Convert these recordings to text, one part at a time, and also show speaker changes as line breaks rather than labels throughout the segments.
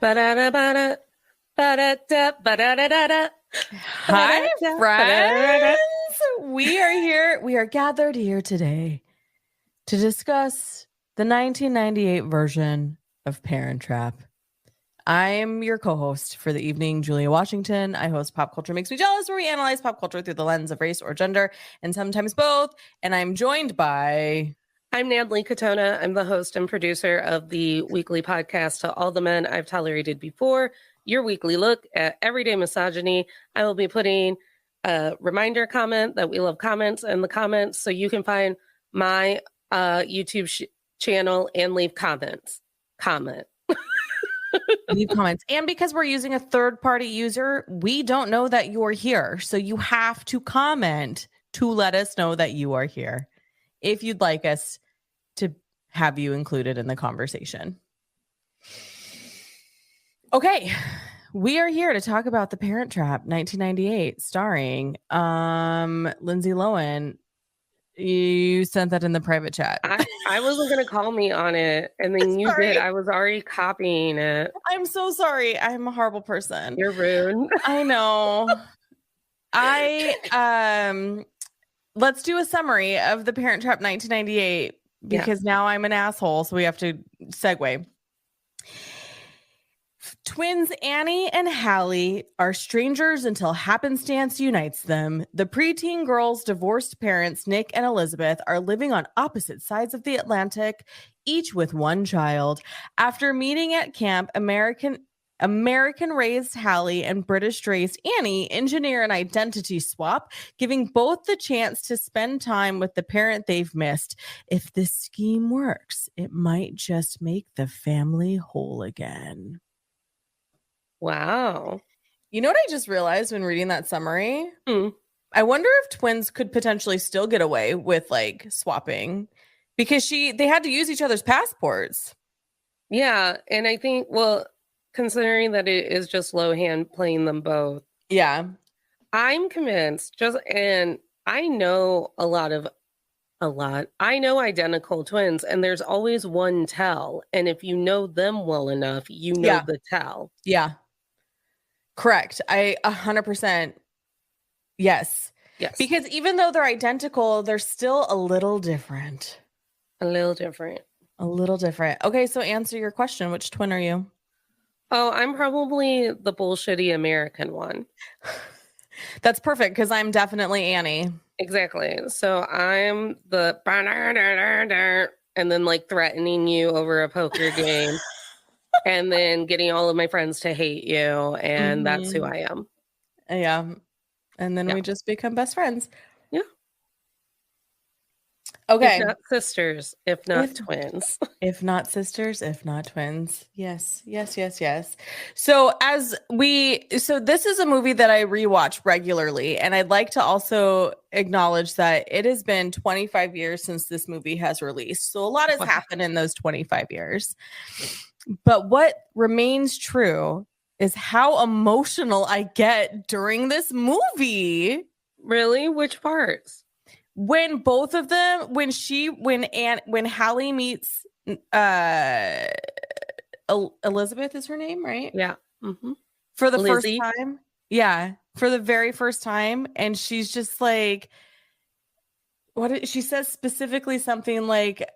Ba-da-da-ba-da, ba-da-da, ba-da-da-da-da.
Hi, friends. We are here. We are gathered here today to discuss the 1998 version of Parent Trap. I'm your co-host for the evening, Julia Washington. I host Pop Culture Makes Me Jealous, where we analyze pop culture through the lens of race or gender, and sometimes both. And I'm joined by...
I'm Natalie Katona. I'm the host and producer of the weekly podcast To All the Men I've Tolerated Before, your weekly look at everyday misogyny. I will be putting a reminder comment that we love comments in the comments so you can find my YouTube channel and leave comments.
Leave comments. And because we're using a third-party user, we don't know that you're here. So you have to comment to let us know that you are here if you'd like us to have you included in the conversation. Okay, we are here to talk about The Parent Trap 1998, starring Lindsay Lohan. You sent that in the private chat.
I wasn't going to call me on it, and then you did. I was already copying it.
I'm so sorry. I'm a horrible person.
You're rude.
I know. Let's do a summary of The Parent Trap 1998 because now I'm an asshole, so we have to segue. Twins Annie and Hallie are strangers until happenstance unites them. The preteen girls' divorced parents, Nick and Elizabeth, are living on opposite sides of the Atlantic, each with one child. After meeting at camp, American-raised Hallie and British-raised Annie engineer an identity swap, giving both the chance to spend time with the parent they've missed. If this scheme works, it might just make the family whole again.
Wow.
You know what I just realized when reading that summary? I wonder if twins could potentially still get away with like swapping because they had to use each other's passports.
Yeah. And I think, well, considering that it is just Lohan playing them both.
Yeah.
I'm convinced and I know I know identical twins, and there's always one tell. And if you know them well enough, you know the tell.
Yeah. Correct. 100%. Yes. Because even though they're identical, they're still a little different.
A little different.
Okay, so answer your question. Which twin are you?
Oh, I'm probably the bullshitty American one.
That's perfect because I'm definitely Annie.
Exactly. So I'm the and then like threatening you over a poker game and then getting all of my friends to hate you. And that's who I am.
Yeah. And then we just become best friends.
Yeah.
Okay.
If not sisters, if not twins.
If not sisters, if not twins. Yes. So this is a movie that I rewatch regularly. And I'd like to also acknowledge that it has been 25 years since this movie has released. So a lot has happened in those 25 years. But what remains true is how emotional I get during this movie.
Really? Which parts?
When both of them, when Hallie meets Elizabeth is her name, right?
Yeah.
For the first time. Yeah. For the very first time. And she's just like, she says specifically something like,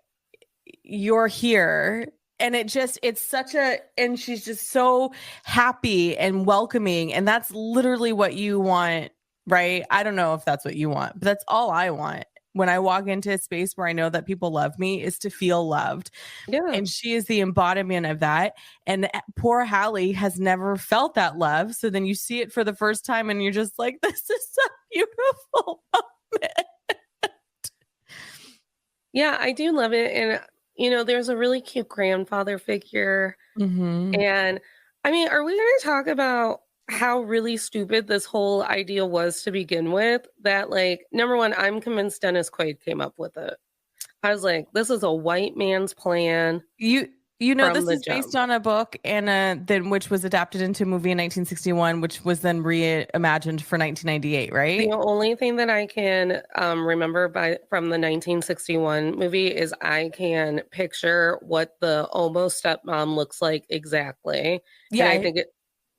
you're here. And and she's just so happy and welcoming. And that's literally what you want, right? I don't know if that's what you want, but that's all I want. When I walk into a space where I know that people love me is to feel loved.
Yeah. And
she is the embodiment of that. And poor Hallie has never felt that love. So then you see it for the first time and you're just like, this is a beautiful moment.
Yeah, I do love it. And there's a really cute grandfather figure. And I mean, are we going to talk about how really stupid this whole idea was to begin with? That, like, number one, I'm convinced Dennis Quaid came up with it. I was like, this is a white man's plan.
You know, this is based on a book and then which was adapted into a movie in 1961, which was then reimagined for 1998, right?
The only thing that I can remember from the 1961 movie is I can picture what the almost stepmom looks like exactly.
Yeah.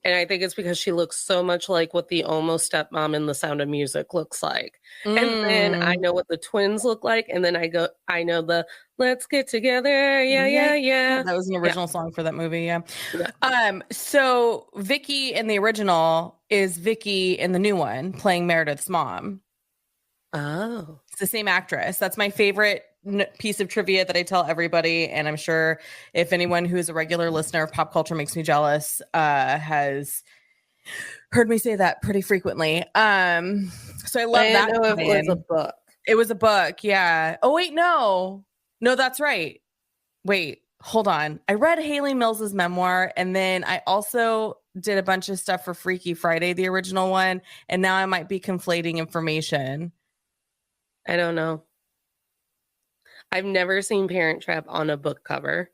And I think it's because she looks so much like what the almost stepmom in The Sound of Music looks like. And then I know what the twins look like. And then I know the let's get together. Yeah.
That was an original song for that movie. Yeah. So Vicky in the original is Vicky in the new one playing Meredith's mom.
Oh.
It's the same actress. That's my favorite piece of trivia that I tell everybody, and I'm sure if anyone who is a regular listener of Pop Culture Makes Me Jealous has heard me say that pretty frequently. So I love that.
Know it was a book.
It was a book, yeah. Oh wait, no, that's right. Wait, hold on. I read Haley Mills's memoir, and then I also did a bunch of stuff for Freaky Friday, the original one, and now I might be conflating information.
I don't know. I've never seen Parent Trap on a book cover.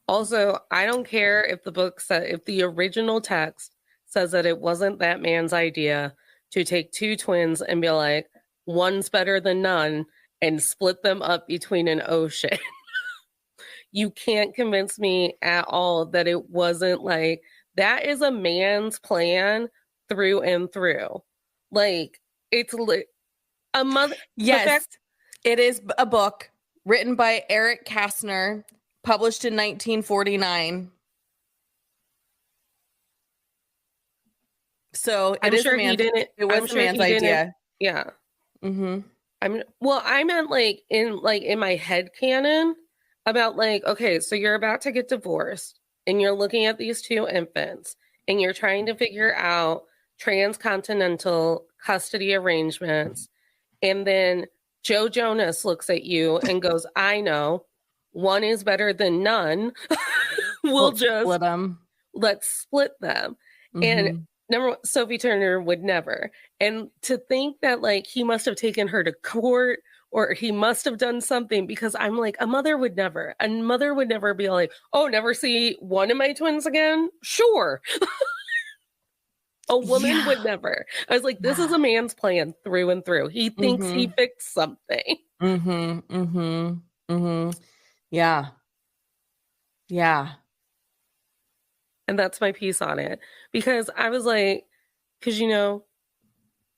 Also, I don't care if if the original text says that it wasn't that man's idea to take two twins and be like, one's better than none, and split them up between an ocean. You can't convince me at all that it wasn't like, that is a man's plan through and through. Like, it's a mother.
Yes. It is a book written by Eric Kastner, published in 1949. So it was a man's idea.
Yeah.
Mm-hmm.
I meant like in my head canon about like, okay, so you're about to get divorced and you're looking at these two infants and you're trying to figure out transcontinental custody arrangements, and then Joe Jonas looks at you and goes, I know, one is better than none. Let's split them. Mm-hmm. And number one, Sophie Turner would never. And to think that like he must have taken her to court or he must have done something, because I'm like, a mother would never be like, oh, never see one of my twins again? Sure. A woman would never. I was like, this is a man's plan through and through. He thinks he fixed something.
Yeah.
And that's my piece on it. Because I was like, because you know,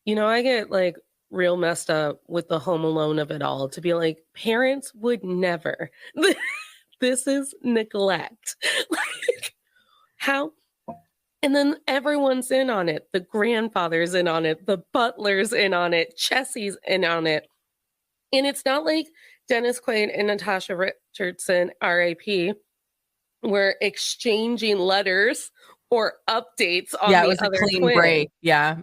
I get like real messed up with the Home Alone of it all, to be like, parents would never. This is neglect. Like, how? And then everyone's in on it. The grandfather's in on it. The butler's in on it. Chessie's in on it. And it's not like Dennis Quaid and Natasha Richardson, RIP, were exchanging letters or updates on the other twin.
Break. Yeah.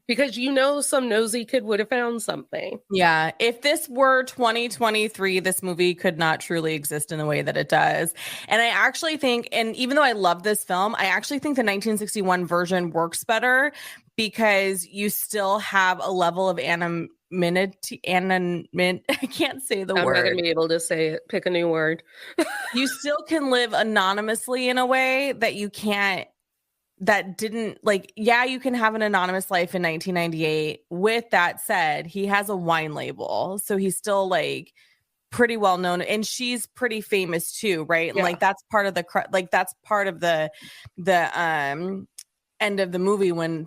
Because some nosy kid would have found something.
Yeah. If this were 2023, this movie could not truly exist in the way that it does. And I actually think, and even though I love this film, I actually think the 1961 version works better because you still have a level of anonymity. I can't say the word.
I'm not going to be able to say it. Pick a new word.
You still can live anonymously in a way that you can't. That didn't like, yeah, you can have an anonymous life in 1998. With that said, he has a wine label, so he's still like pretty well known, and she's pretty famous too, right? Yeah. And like that's part of the end of the movie when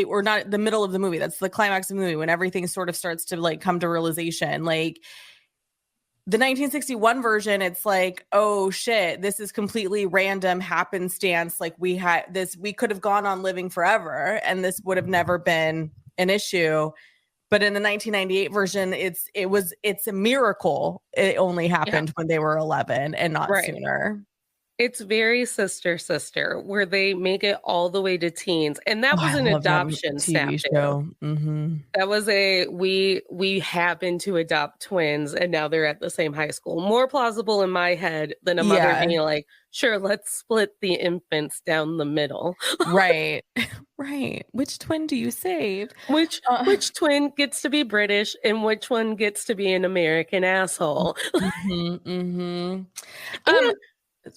or not the middle of the movie. That's the climax of the movie when everything sort of starts to like come to realization. Like the 1961 version, it's like, oh shit, this is completely random happenstance. Like we could have gone on living forever and this would have never been an issue. But in the 1998 version, it's a miracle. It only happened when they were 11 and not sooner.
It's very sister, where they make it all the way to teens. And that was an adoption
TV
snafu.
show. Mm-hmm.
That was we happened to adopt twins and now they're at the same high school. More plausible in my head than a mother being like, sure, let's split the infants down the middle.
Right. Right. Which twin do you save?
Which twin gets to be British and which one gets to be an American asshole?
Mm-hmm, mm-hmm.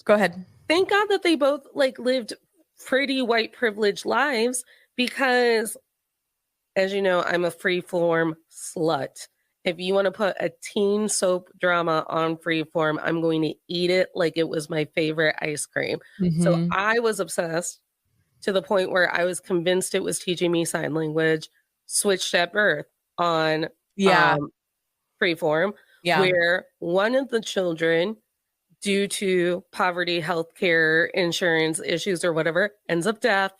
Go ahead.
Thank God that they both like lived pretty white privileged lives, because as you know, I'm a freeform slut. If you want to put a teen soap drama on Freeform, I'm going to eat it like it was my favorite ice cream.
Mm-hmm.
So I was obsessed to the point where I was convinced it was teaching me sign language, switched at birth on Freeform, where one of the children, due to poverty, healthcare, insurance issues or whatever, ends up deaf.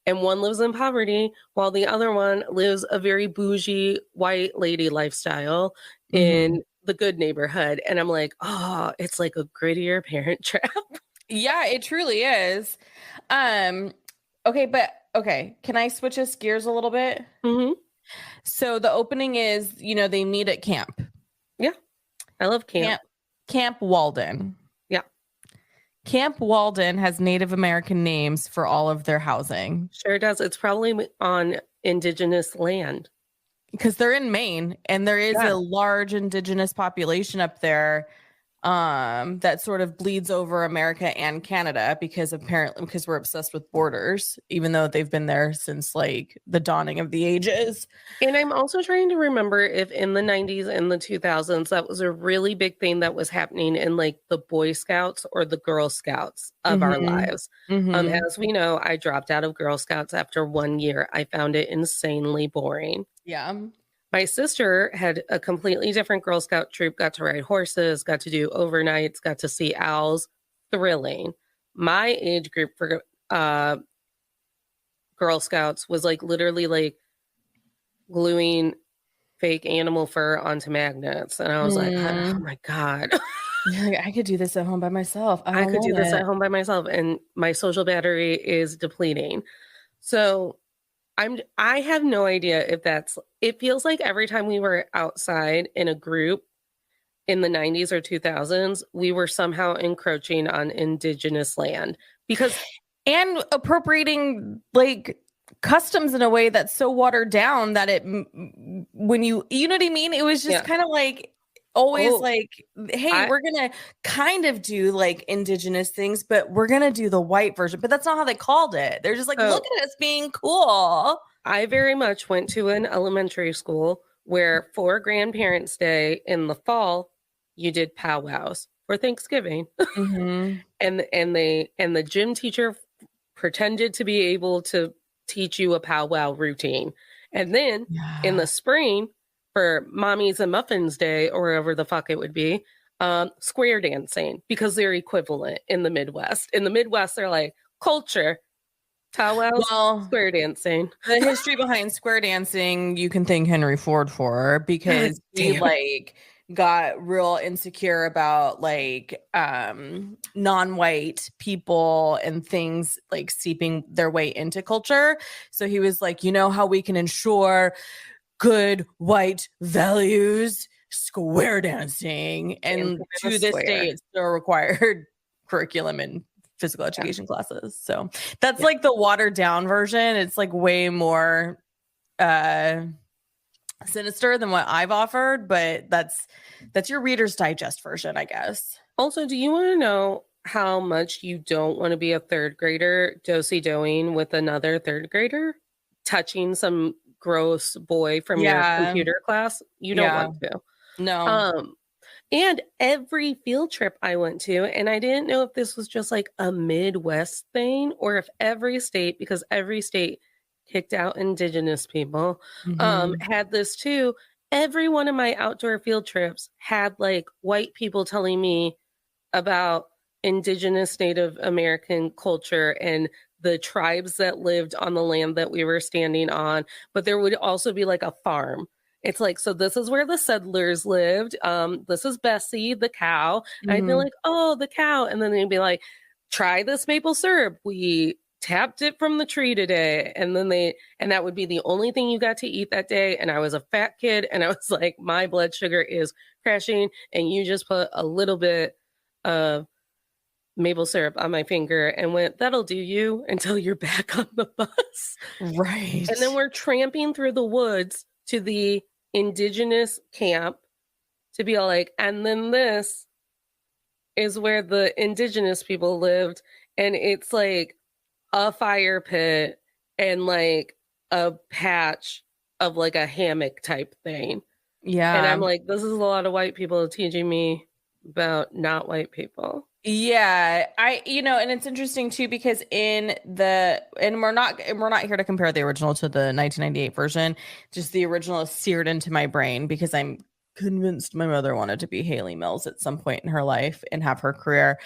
And one lives in poverty while the other one lives a very bougie white lady lifestyle in the good neighborhood. And I'm like, oh, it's like a grittier Parent Trap.
Yeah, it truly is. Okay. Can I switch us gears a little bit?
Mm-hmm.
So the opening is, they meet at camp.
Yeah. I love camp.
Camp Walden.
Yeah.
Camp Walden has Native American names for all of their housing.
Sure does. It's probably on indigenous land.
Because they're in Maine, and there is a large indigenous population up there that sort of bleeds over America and Canada because we're obsessed with borders, even though they've been there since like the dawning of the ages.
And I'm also trying to remember if in the 90s and the 2000s, that was a really big thing that was happening in like the Boy Scouts or the Girl Scouts of our lives. As we know, I dropped out of Girl Scouts after 1 year. I found it insanely boring.
Yeah.
My sister had a completely different Girl Scout troop, got to ride horses, got to do overnights, got to see owls. Thrilling. My age group for Girl Scouts was like literally like gluing fake animal fur onto magnets. And I was like, oh my God.
I could do this at home by myself.
I could do this at home by myself. And my social battery is depleting. So I have no idea if it feels like every time we were outside in a group in the 90s or 2000s, we were somehow encroaching on indigenous land
and appropriating like customs in a way that's so watered down that when you know what I mean? It was just kind of like always like, hey, we're going to kind of do like indigenous things, but we're going to do the white version. But that's not how they called it. They're just like, look at us being cool.
I very much went to an elementary school where for Grandparents' Day in the fall, you did powwows for Thanksgiving. and the gym teacher pretended to be able to teach you a powwow routine. And then in the spring, for Mommies and Muffins Day or whatever the fuck it would be, square dancing, because they're equivalent in the Midwest. In the Midwest, they're like culture, powwows, square dancing.
The history behind square dancing, you can thank Henry Ford for, because he like got real insecure about like non-white people and things like seeping their way into culture. So he was like, how we can ensure good white values, square dancing, and to this day it's still required curriculum in physical education classes. So that's like the watered down version. It's like way more sinister than what I've offered, but that's your Reader's Digest version, I guess.
Also, do you want to know how much you don't want to be a third grader do-si-doing with another third grader, touching some gross boy from your computer class? You don't want to.
No.
And every field trip I went to, and I didn't know if this was just like a Midwest thing or if every state, because every state kicked out indigenous people, had this too. Every one of my outdoor field trips had like white people telling me about indigenous Native American culture and the tribes that lived on the land that we were standing on. But there would also be like a farm. It's like, so this is where the settlers lived. This is Bessie, the cow. And I'd be like, oh, the cow. And then they'd be like, try this maple syrup. We tapped it from the tree today. And that would be the only thing you got to eat that day. And I was a fat kid and I was like, my blood sugar is crashing. And you just put a little bit of maple syrup on my finger and went, that'll do you until you're back on the bus.
Right.
And then we're tramping through the woods to the indigenous camp to be all like, and then this is where the indigenous people lived. And it's like a fire pit and like a patch of like a hammock type thing.
Yeah.
And I'm like, this is a lot of white people teaching me about not white people.
Yeah, and it's interesting too because we're not here to compare the original to the 1998 version. Just the original is seared into my brain because I'm convinced my mother wanted to be Haley Mills at some point in her life and have her career.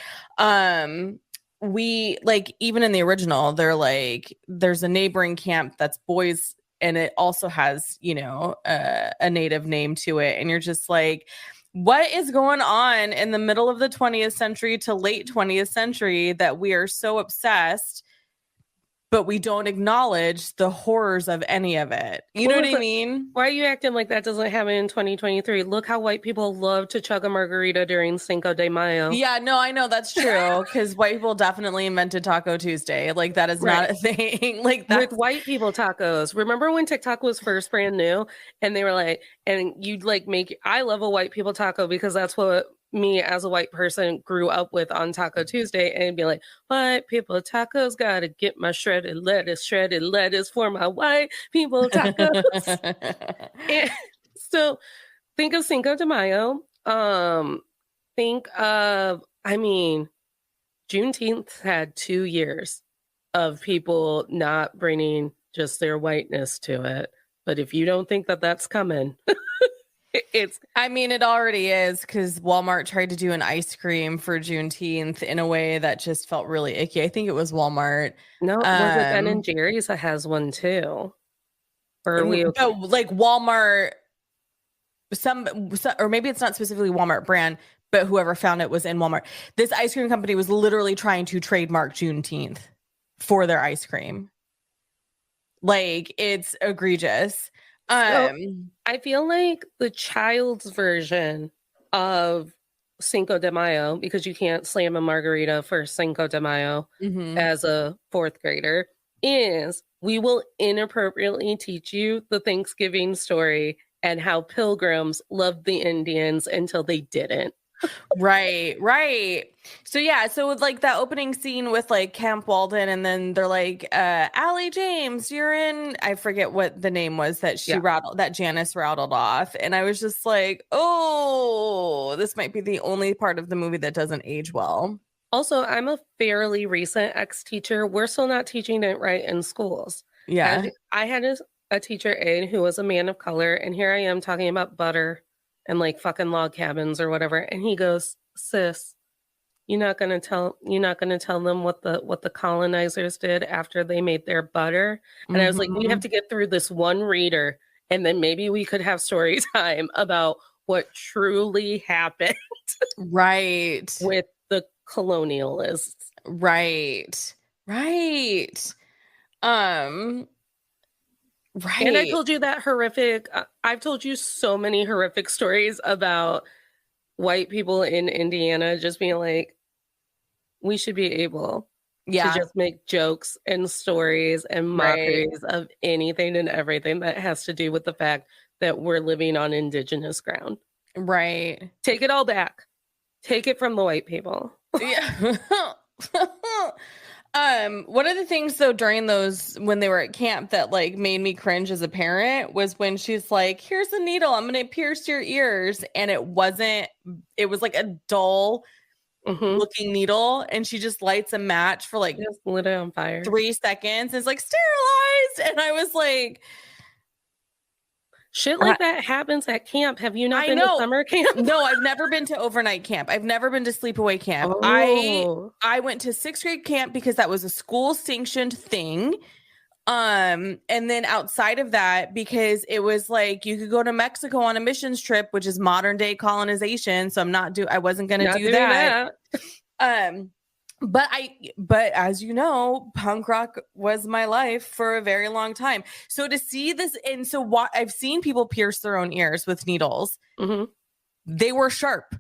We like even in the original, they're like there's a neighboring camp that's boys, and it also has a native name to it, and you're just like, what is going on in the middle of the 20th century to late 20th century that we are so obsessed, but we don't acknowledge the horrors of any of it? You know what I mean?
Why are you acting like that doesn't happen in 2023? Look how white people love to chug a margarita during Cinco de Mayo.
Yeah, no, I know that's true because white people definitely invented Taco Tuesday. Like that is not a thing. Like
with white people tacos. Remember when TikTok was first brand new and they were like, and you'd like I love a white people taco because that's what me as a white person grew up with on Taco Tuesday, and be like, white people tacos, gotta get my shredded lettuce for my white people tacos. And so think of Cinco de Mayo. Think of, Juneteenth had 2 years of people not bringing just their whiteness to it. But if you don't think that that's coming, it
already is, because Walmart tried to do an ice cream for Juneteenth in a way that just felt really icky. I think it was Walmart.
No, was it Ben and Jerry's that has one too? Or are we okay?
No, like Walmart, some, or maybe it's not specifically Walmart brand, but whoever found it was in Walmart. This ice cream company was literally trying to trademark Juneteenth for their ice cream. Like, it's egregious.
So, I feel like the child's version of Cinco de Mayo, because you can't slam a margarita for Cinco de Mayo as a fourth grader, is we will inappropriately teach you the Thanksgiving story and how pilgrims loved the Indians until they didn't.
Right. So with like that opening scene with like Camp Walden, and then they're like, Allie James, you're in, I forget what the name was that that Janice rattled off. And I was just like, oh, this might be the only part of the movie that doesn't age well.
Also, I'm a fairly recent ex-teacher. We're still not teaching it right in schools.
Yeah.
I had a teacher aide who was a man of color, and here I am talking about butter and like fucking log cabins or whatever. And he goes, sis, you're not gonna tell them what the colonizers did after they made their butter. And I was like, we have to get through this one reader, and then maybe we could have story time about what truly happened.
Right.
With the colonialists.
Right. Right.
And I told you that horrific, I've told you so many horrific stories about white people in Indiana just being like, we should be able to just make jokes and stories and mockeries of anything and everything that has to do with the fact that we're living on indigenous ground.
Right.
Take it all back. Take it from the white people.
Yeah. One of the things though during those, when they were at camp, that like made me cringe as a parent was when she's like, here's a needle, I'm gonna pierce your ears, and it was like a dull looking needle, and she just lights a match for like
just lit it on fire
3 seconds, and it's like sterilized, and I was like,
shit like that happens at camp. Have you not been to summer camp?
No, I've never been to overnight camp. I've never been to sleepaway camp. I went to 6th grade camp because that was a school sanctioned thing. And then outside of that, because it was like you could go to Mexico on a missions trip, which is modern day colonization. So I wasn't going to do that. But as you know, punk rock was my life for a very long time. So to see this, and so what I've seen people pierce their own ears with needles.
Mm-hmm.
They were sharp.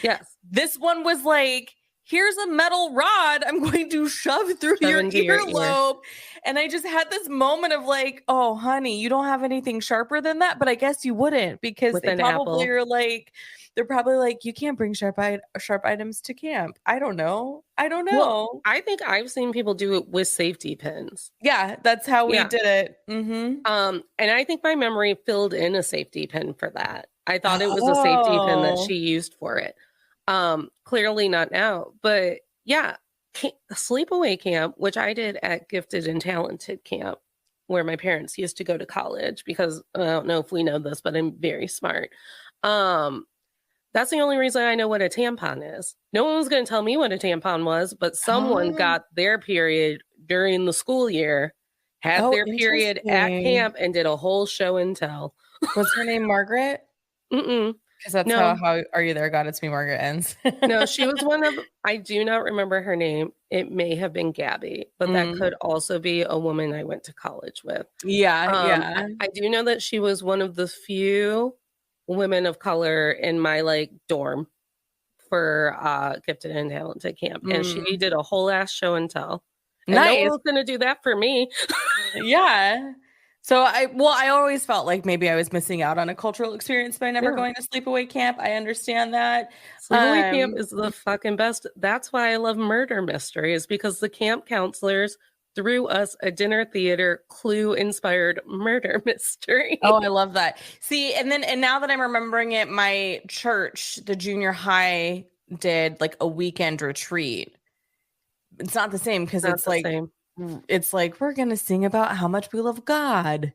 Yes.
This one was like, here's a metal rod I'm going to shove through your earlobe. And I just had this moment of like, oh, honey, you don't have anything sharper than that. But I guess you wouldn't, because they probably are like, they're probably like, you can't bring sharp items to camp. I don't know.
Well, I think I've seen people do it with safety pins.
Yeah, that's how we did it. Mm-hmm.
And I think my memory filled in a safety pin for that. I thought it was a safety pin that she used for it. Clearly not now, but yeah, sleepaway camp, which I did at Gifted and Talented camp, where my parents used to go to college, because I don't know if we know this, but I'm very smart. That's the only reason I know what a tampon is. No one was going to tell me what a tampon was, but someone got their period during the school year, had their period at camp, and did a whole show and tell.
Was her name Margaret?
Mm-mm.
Because that's how Are You There, God? It's Me, Margaret ends.
No, she was one of, I do not remember her name. It may have been Gabby, but that could also be a woman I went to college with.
Yeah.
I do know that she was one of the few women of color in my like dorm for Gifted and Talented camp. And she did a whole ass show and tell. And no one was going to do that for me.
Yeah. So I always felt like maybe I was missing out on a cultural experience by never going to sleepaway camp. I understand that.
Sleepaway camp is the fucking best. That's why I love murder mysteries, because the camp counselors threw us a dinner theater Clue-inspired murder mystery.
Oh, I love that. See, and now that I'm remembering it, my church, the junior high, did like a weekend retreat. It's not the same, because it's like we're gonna sing about how much we love God.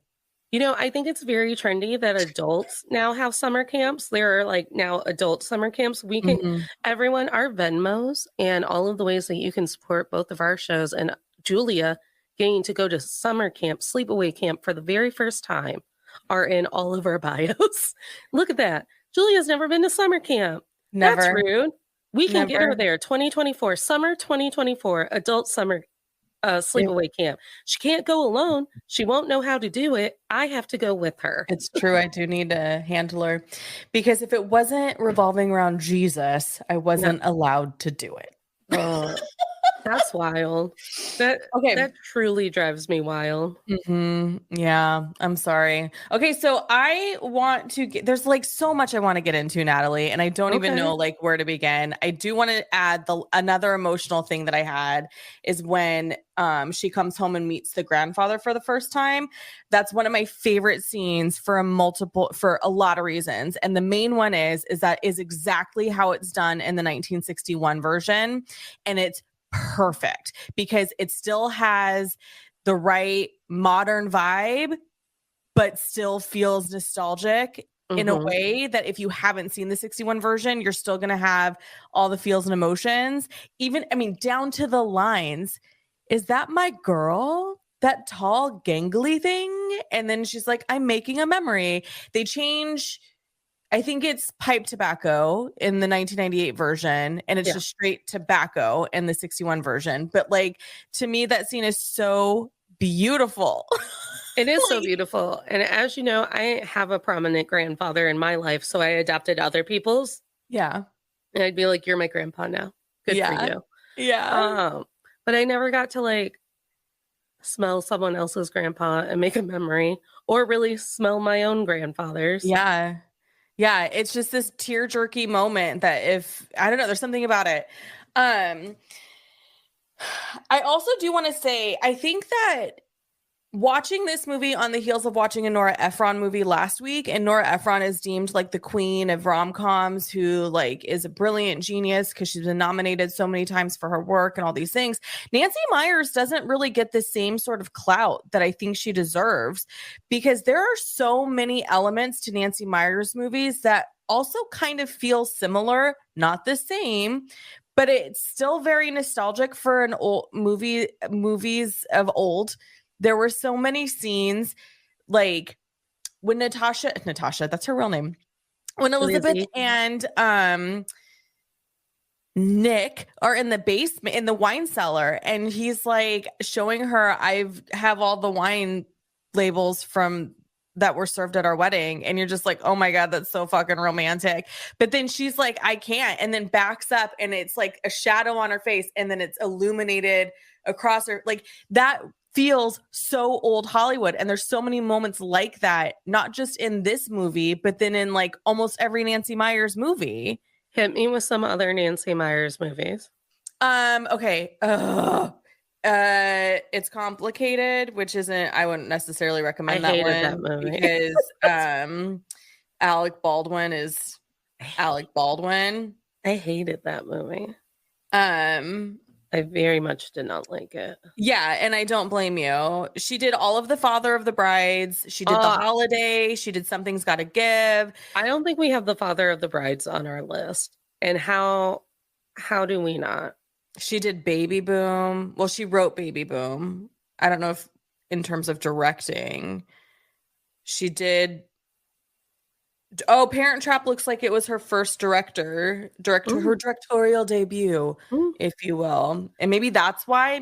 You know, I think it's very trendy that adults now have summer camps. There are like now adult summer camps. We can everyone, our Venmos and all of the ways that you can support both of our shows, and Julia getting to go to summer camp, sleepaway camp for the very first time, are in all of our bios. Look at that. Julia's never been to summer camp.
Never.
That's rude. We can get her there. 2024, summer 2024, adult summer sleepaway camp. She can't go alone. She won't know how to do it. I have to go with her.
It's true. I do need a handler, because if it wasn't revolving around Jesus, I wasn't allowed to do it.
That's wild. That truly drives me wild.
Yeah, I'm sorry. Okay, so I want to get, there's like so much I want to get into, Natalie, and I don't even know like where to begin. I do want to add another emotional thing that I had is when she comes home and meets the grandfather for the first time. That's one of my favorite scenes for a lot of reasons. And the main one is that is exactly how it's done in the 1961 version. And it's perfect, because it still has the right modern vibe, but still feels nostalgic in a way that if you haven't seen the 61 version, you're still going to have all the feels and emotions. Even, I mean, down to the lines. Is that my girl? That tall, gangly thing? And then she's like, I'm making a memory. They change, I think it's pipe tobacco in the 1998 version, and it's just straight tobacco in the 61 version. But like, to me, that scene is so beautiful.
It is so beautiful. And as you know, I have a prominent grandfather in my life, so I adopted other people's.
Yeah.
And I'd be like, you're my grandpa now. Good for you.
Yeah.
But I never got to like smell someone else's grandpa and make a memory, or really smell my own grandfather's.
Yeah. It's just this tear-jerky moment that I don't know, there's something about it. I also do want to say, I think that watching this movie on the heels of watching a Nora Ephron movie last week, and Nora Ephron is deemed like the queen of rom-coms, who like is a brilliant genius because she's been nominated so many times for her work and all these things. Nancy Meyers doesn't really get the same sort of clout that I think she deserves, because there are so many elements to Nancy Meyers movies that also kind of feel similar, not the same, but it's still very nostalgic for an old movies of old. There were so many scenes, like when Natasha, that's her real name, when Elizabeth and Nick are in the basement, in the wine cellar, and he's like showing her, have all the wine labels from that were served at our wedding. And you're just like, oh my God, that's so fucking romantic. But then she's like, I can't. And then backs up and it's like a shadow on her face. And then it's illuminated across her. Like that feels so old Hollywood. And there's so many moments like that, not just in this movie, but then in like almost every Nancy Meyers movie.
Hit me with some other Nancy Meyers movies.
Okay. It's Complicated, which isn't, I wouldn't necessarily recommend that movie because Alec Baldwin is Alec Baldwin.
I hated that movie. I very much did not like it.
Yeah, and I don't blame you. She did all of The Father of the Brides. She did The Holiday. She did Something's Gotta Give.
I don't think we have The Father of the Brides on our list. And how do we not?
She did Baby Boom. Well, she wrote Baby Boom. I don't know if in terms of directing. She did. Oh, Parent Trap looks like it was her first her directorial debut, if you will. And maybe that's why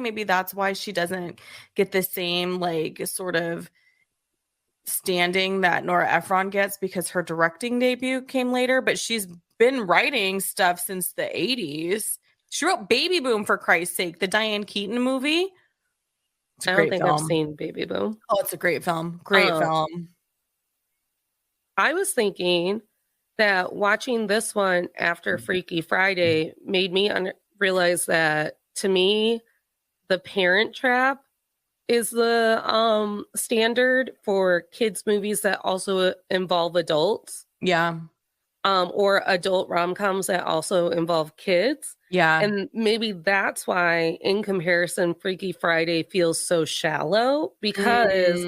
she doesn't get the same like sort of standing that Nora Ephron gets, because her directing debut came later, but she's been writing stuff since the 80s. She wrote Baby Boom, for Christ's sake, the Diane Keaton movie.
I don't think I've seen Baby Boom.
Oh, it's a great film. Great film.
I was thinking that watching this one after Freaky Friday made me realize that, to me, The Parent Trap is the standard for kids movies that also involve adults.
Yeah.
Or adult rom-coms that also involve kids.
Yeah.
And maybe that's why, in comparison, Freaky Friday feels so shallow, because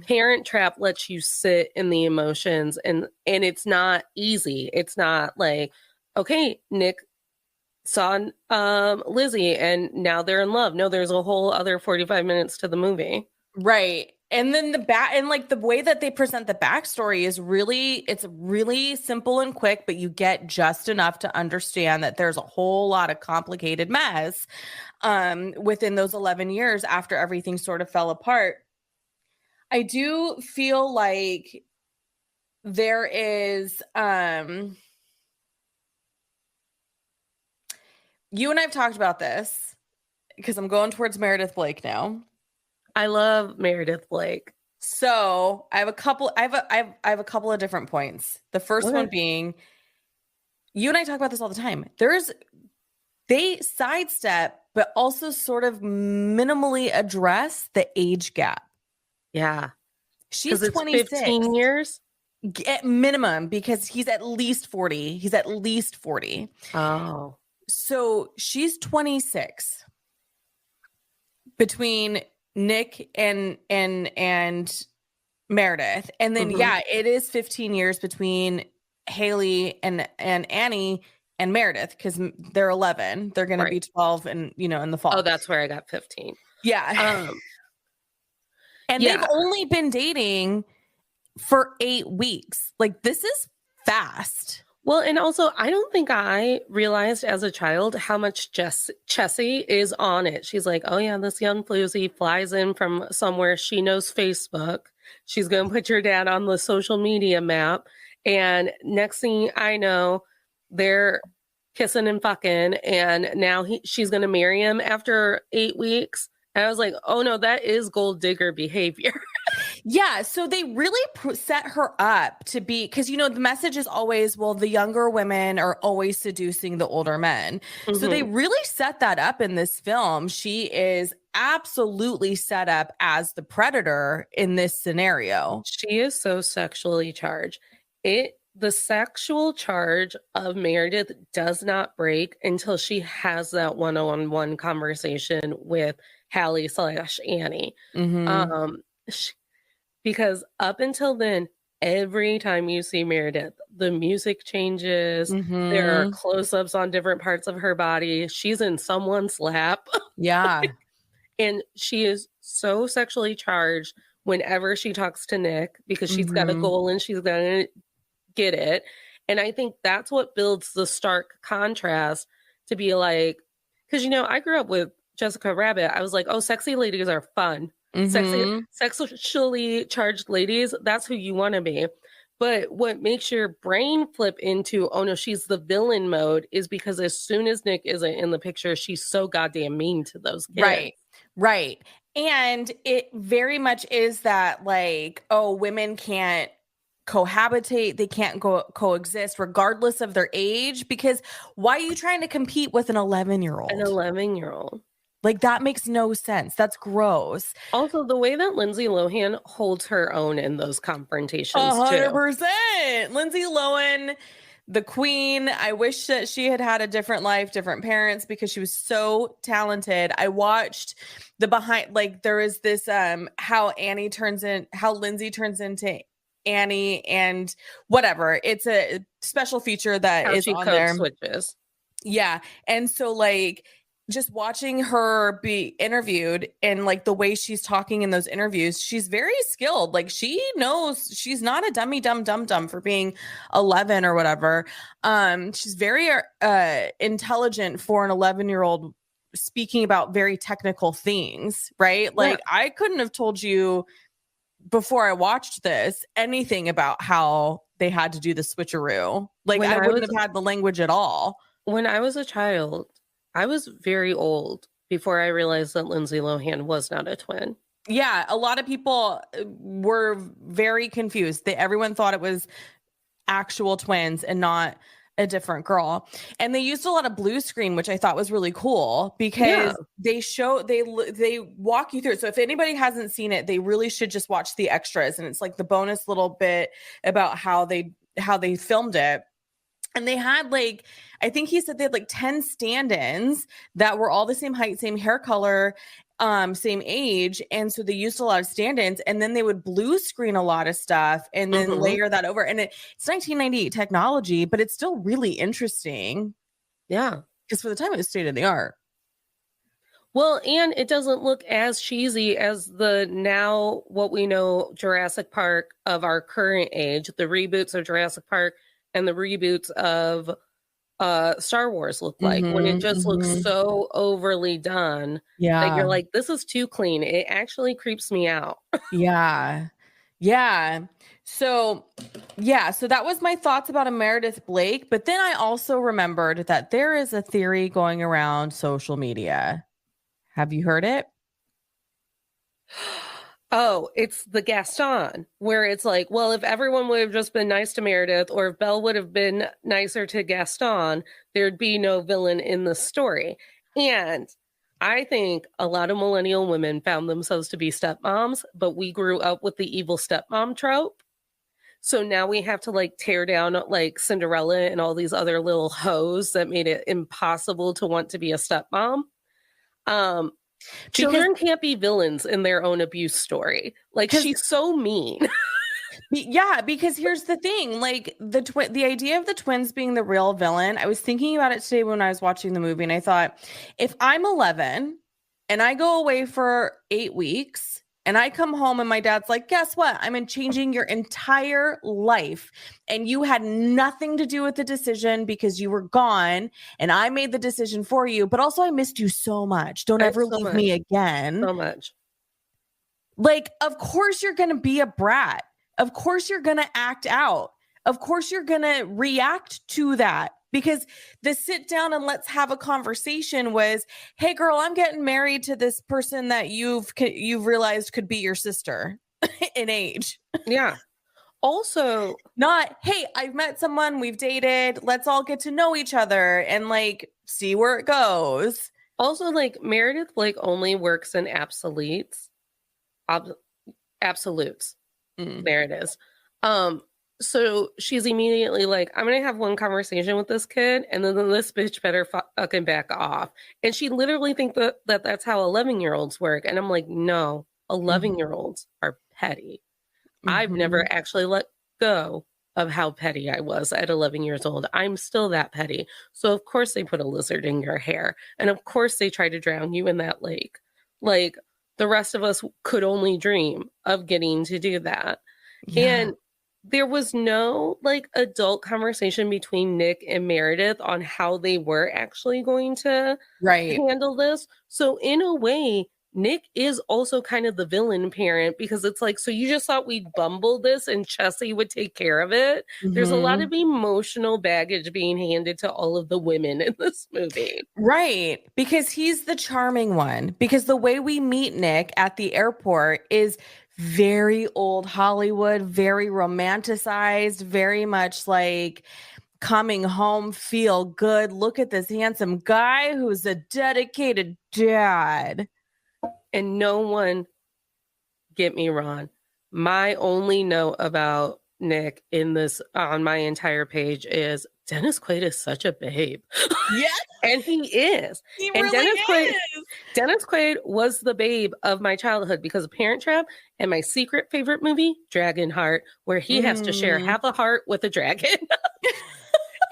Parent Trap lets you sit in the emotions, and it's not easy. It's not like, okay, Nick saw Lizzie and now they're in love. No, there's a whole other 45 minutes to the movie.
Right. And then the way that they present the backstory is it's really simple and quick, but you get just enough to understand that there's a whole lot of complicated mess within those 11 years after everything sort of fell apart. I do feel like there is you and I've talked about this because I'm going towards Meredith Blake now.
I love Meredith Blake.
So I have a couple of different points. The first one being, you and I talk about this all the time. They sidestep, but also sort of minimally address the age gap.
Yeah.
She's 26.
15 years?
At minimum, because he's at least 40. He's at least 40.
Oh.
So she's 26 between Nick and Meredith. And then it is 15 years between Haley and Annie and Meredith, because they're 11. They're going to be 12 and in the fall.
Oh, that's where I got 15.
Yeah. And they've only been dating for 8 weeks. Like, this is fast.
Well, and also, I don't think I realized as a child how much Chessie is on it. She's like, oh yeah, this young floozy flies in from somewhere. She knows Facebook. She's going to put your dad on the social media map. And next thing I know, they're kissing and fucking. And now she's going to marry him after 8 weeks. And I was like, oh no, that is gold digger behavior.
Yeah, so they really set her up to be, because, the message is always, well, the younger women are always seducing the older men. Mm-hmm. So they really set that up in this film. She is absolutely set up as the predator in this scenario.
She is so sexually charged. The sexual charge of Meredith does not break until she has that one-on-one conversation with Hallie/Annie.
Mm-hmm.
Because up until then, every time you see Meredith, the music changes. Mm-hmm. There are close-ups on different parts of her body. She's in someone's lap.
Yeah.
And she is so sexually charged whenever she talks to Nick, because she's got a goal and she's going to get it. And I think that's what builds the stark contrast to be like, because, you know, I grew up with Jessica Rabbit. I was like, oh, sexy ladies are fun. Sexually charged ladies, that's who you want to be. But what makes your brain flip into, oh no, she's the villain mode is because as soon as Nick isn't in the picture, she's so goddamn mean to those kids.
Right. And it very much is that like, oh, women can't cohabitate, they can't coexist regardless of their age, because why are you trying to compete with an 11-year-old?
An 11-year-old.
Like, that makes no sense. That's gross.
Also, the way that Lindsay Lohan holds her own in those confrontations,
100%. Lindsay Lohan, the queen. I wish that she had had a different life, different parents, because she was so talented. I watched the behind, like, there is this how Lindsay turns into Annie and whatever. It's a special feature that is on there.
Switches.
Yeah. And so like just watching her be interviewed and like the way she's talking in those interviews, she's very skilled. Like she knows she's not a dumb for being 11 or whatever. She's very intelligent for an 11-year-old speaking about very technical things, right? Like I couldn't have told you before I watched this anything about how they had to do the switcheroo. Like I wouldn't have had the language at all.
When I was a child, I was very old before I realized that Lindsay Lohan was not a twin.
Yeah, a lot of people were very confused. Everyone thought it was actual twins and not a different girl. And they used a lot of blue screen, which I thought was really cool because they walk you through it. So if anybody hasn't seen it, they really should just watch the extras. And it's like the bonus little bit about how they filmed it. And they had like, I think he said they had like 10 stand-ins that were all the same height, same hair color, same age. And so they used a lot of stand-ins, and then they would blue screen a lot of stuff and then layer that over. And it's 1998 technology, but it's still really interesting.
Yeah.
Because for the time it was state of the art.
Well, and it doesn't look as cheesy as the now what we know Jurassic Park of our current age, the reboots of Jurassic Park and the reboots of Star Wars look like, when it just looks so overly done that you're like, this is too clean. It actually creeps me out.
Yeah. So that was my thoughts about a Meredith Blake. But then I also remembered that there is a theory going around social media. Have you heard it?
Oh, it's the Gaston, where it's like, well, if everyone would have just been nice to Meredith, or if Belle would have been nicer to Gaston, there'd be no villain in the story. And I think a lot of millennial women found themselves to be stepmoms, but we grew up with the evil stepmom trope. So now we have to like tear down like Cinderella and all these other little hoes that made it impossible to want to be a stepmom. Children can't be villains in their own abuse story. Like, she's so mean.
Yeah, because here's the thing, like the idea of the twins being the real villain. I was thinking about it today when I was watching the movie, and I thought, if I'm 11 and I go away for 8 weeks and I come home and my dad's like, guess what? I'm changing your entire life. And you had nothing to do with the decision because you were gone and I made the decision for you. But also I missed you so much. Don't ever leave me again.
So much.
Like, of course you're going to be a brat. Of course you're going to act out. Of course you're going to react to that. Because the sit down and let's have a conversation was, hey girl, I'm getting married to this person that you've realized could be your sister in age.
Yeah. Also,
not, hey, I've met someone, we've dated, let's all get to know each other and like see where it goes.
Also, like, Meredith Blake only works in absolutes. Absolutes. There it is. So she's immediately like, I'm going to have one conversation with this kid, and then this bitch better fucking back off. And she literally thinks that that's how 11-year-olds work. And I'm like, no, 11-year-olds are petty. I've never actually let go of how petty I was at 11 years old. I'm still that petty. So of course they put a lizard in your hair. And of course they try to drown you in that lake. Like, the rest of us could only dream of getting to do that. Yeah. And there was no like adult conversation between Nick and Meredith on how they were actually going to handle this. So in a way, Nick is also kind of the villain parent, because it's like, so you just thought we'd bumble this and Chessie would take care of it? Mm-hmm. There's a lot of emotional baggage being handed to all of the women in this movie.
Right. Because he's the charming one. Because the way we meet Nick at the airport is very old Hollywood, very romanticized, very much like coming home, feel good. Look at this handsome guy who's a dedicated dad.
And no one, get me wrong, my only note about Nick in this on my entire page is Dennis Quaid is such a babe.
Yeah.
And he is.
He
and
really
Dennis Quaid was the babe of my childhood because of Parent Trap and my secret favorite movie, Dragonheart, where he has to share half a heart with a dragon.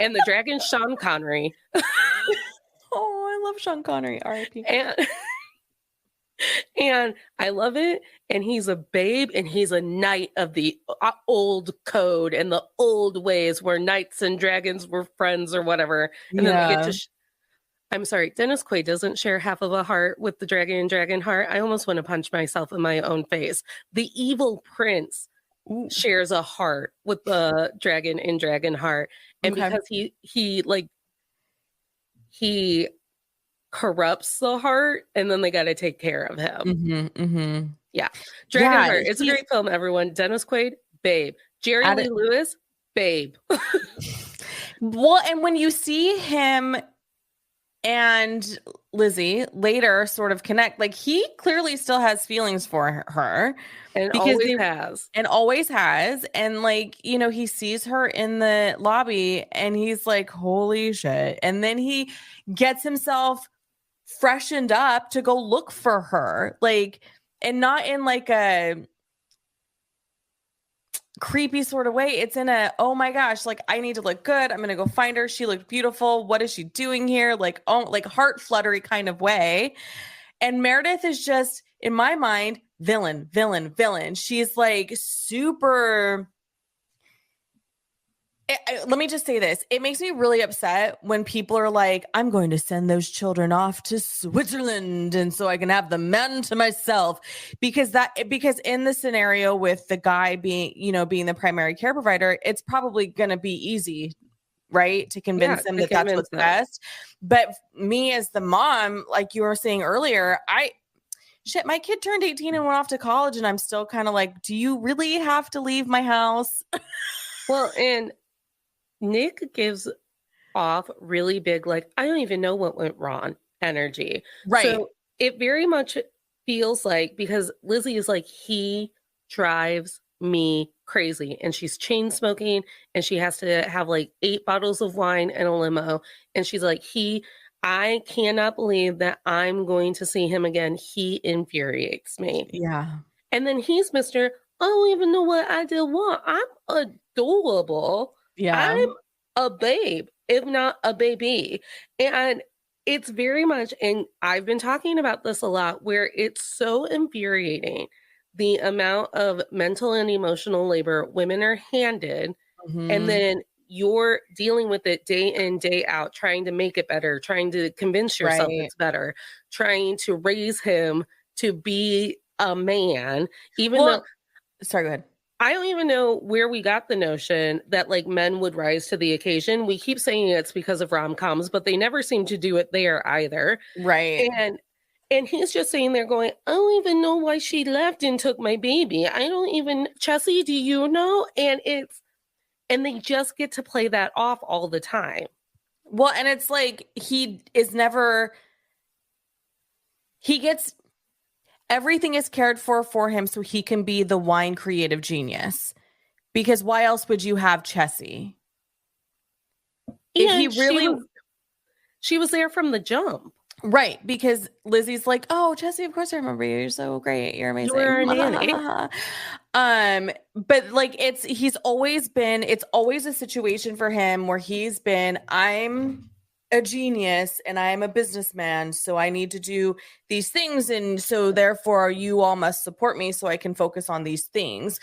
And the dragon, Sean Connery.
Oh, I love Sean Connery. R.I.P.
And I love it. And he's a babe, and he's a knight of the old code and the old ways where knights and dragons were friends or whatever. And then they get to I'm sorry, Dennis Quaid doesn't share half of a heart with the dragon in Dragonheart. I almost want to punch myself in my own face. The evil prince shares a heart with the dragon in Dragonheart. And because he corrupts the heart, and then they got to take care of him. Yeah. Dragonheart. It's a great film, everyone. Dennis Quaid, babe. Jerry Lee Lewis, babe.
Well, and when you see him and Lizzie later sort of connect, like he clearly still has feelings for her.
And always has. And like, you know, he sees her in the lobby and he's like, holy shit. And then he gets himself freshened up to go look for her, like, and not in like a creepy sort of way. It's in a, oh my gosh, like I need to look good, I'm gonna go find her, she looked beautiful, what is she doing here, like, oh, like heart fluttery kind of way. And Meredith is just, in my mind, villain. She's like super. Let me just say this. It makes me really upset when people are like, I'm going to send those children off to Switzerland and so I can have the men to myself. Because in the scenario with the guy being the primary care provider, it's probably going to be easy, right? To convince them that that's what's best. But me as the mom, like you were saying earlier, my kid turned 18 and went off to college, and I'm still kind of like, do you really have to leave my house? Well, and Nick gives off really big, like, I don't even know what went wrong energy.
Right.
So it very much feels like, because Lizzie is like, he drives me crazy, and she's chain smoking, and she has to have like 8 bottles of wine and a limo. And she's like, I cannot believe that I'm going to see him again. He infuriates me.
Yeah.
And then he's Mr. I don't even know what I did wrong. I'm adorable.
Yeah.
I'm a babe, if not a baby. And it's very much, and I've been talking about this a lot, where it's so infuriating the amount of mental and emotional labor women are handed. And then you're dealing with it day in, day out, trying to make it better, trying to convince yourself it's better, trying to raise him to be a man,
sorry, go ahead.
I don't even know where we got the notion that like men would rise to the occasion. We keep saying it's because of rom-coms, but they never seem to do it there either.
Right.
And he's just sitting there going, I don't even know why she left and took my baby. Chessie, do you know? And they just get to play that off all the time.
Well, and it's like everything is cared for him so he can be the wine creative genius. Because why else would you have Chessie?
She was there from the jump.
Right, because Lizzie's like, oh, Chessie, of course I remember you. You're so great. You're amazing.
You're a nanny.
But like it's always a situation for him where he's been, I'm a genius and I'm a businessman, so I need to do these things, and so therefore you all must support me so I can focus on these things.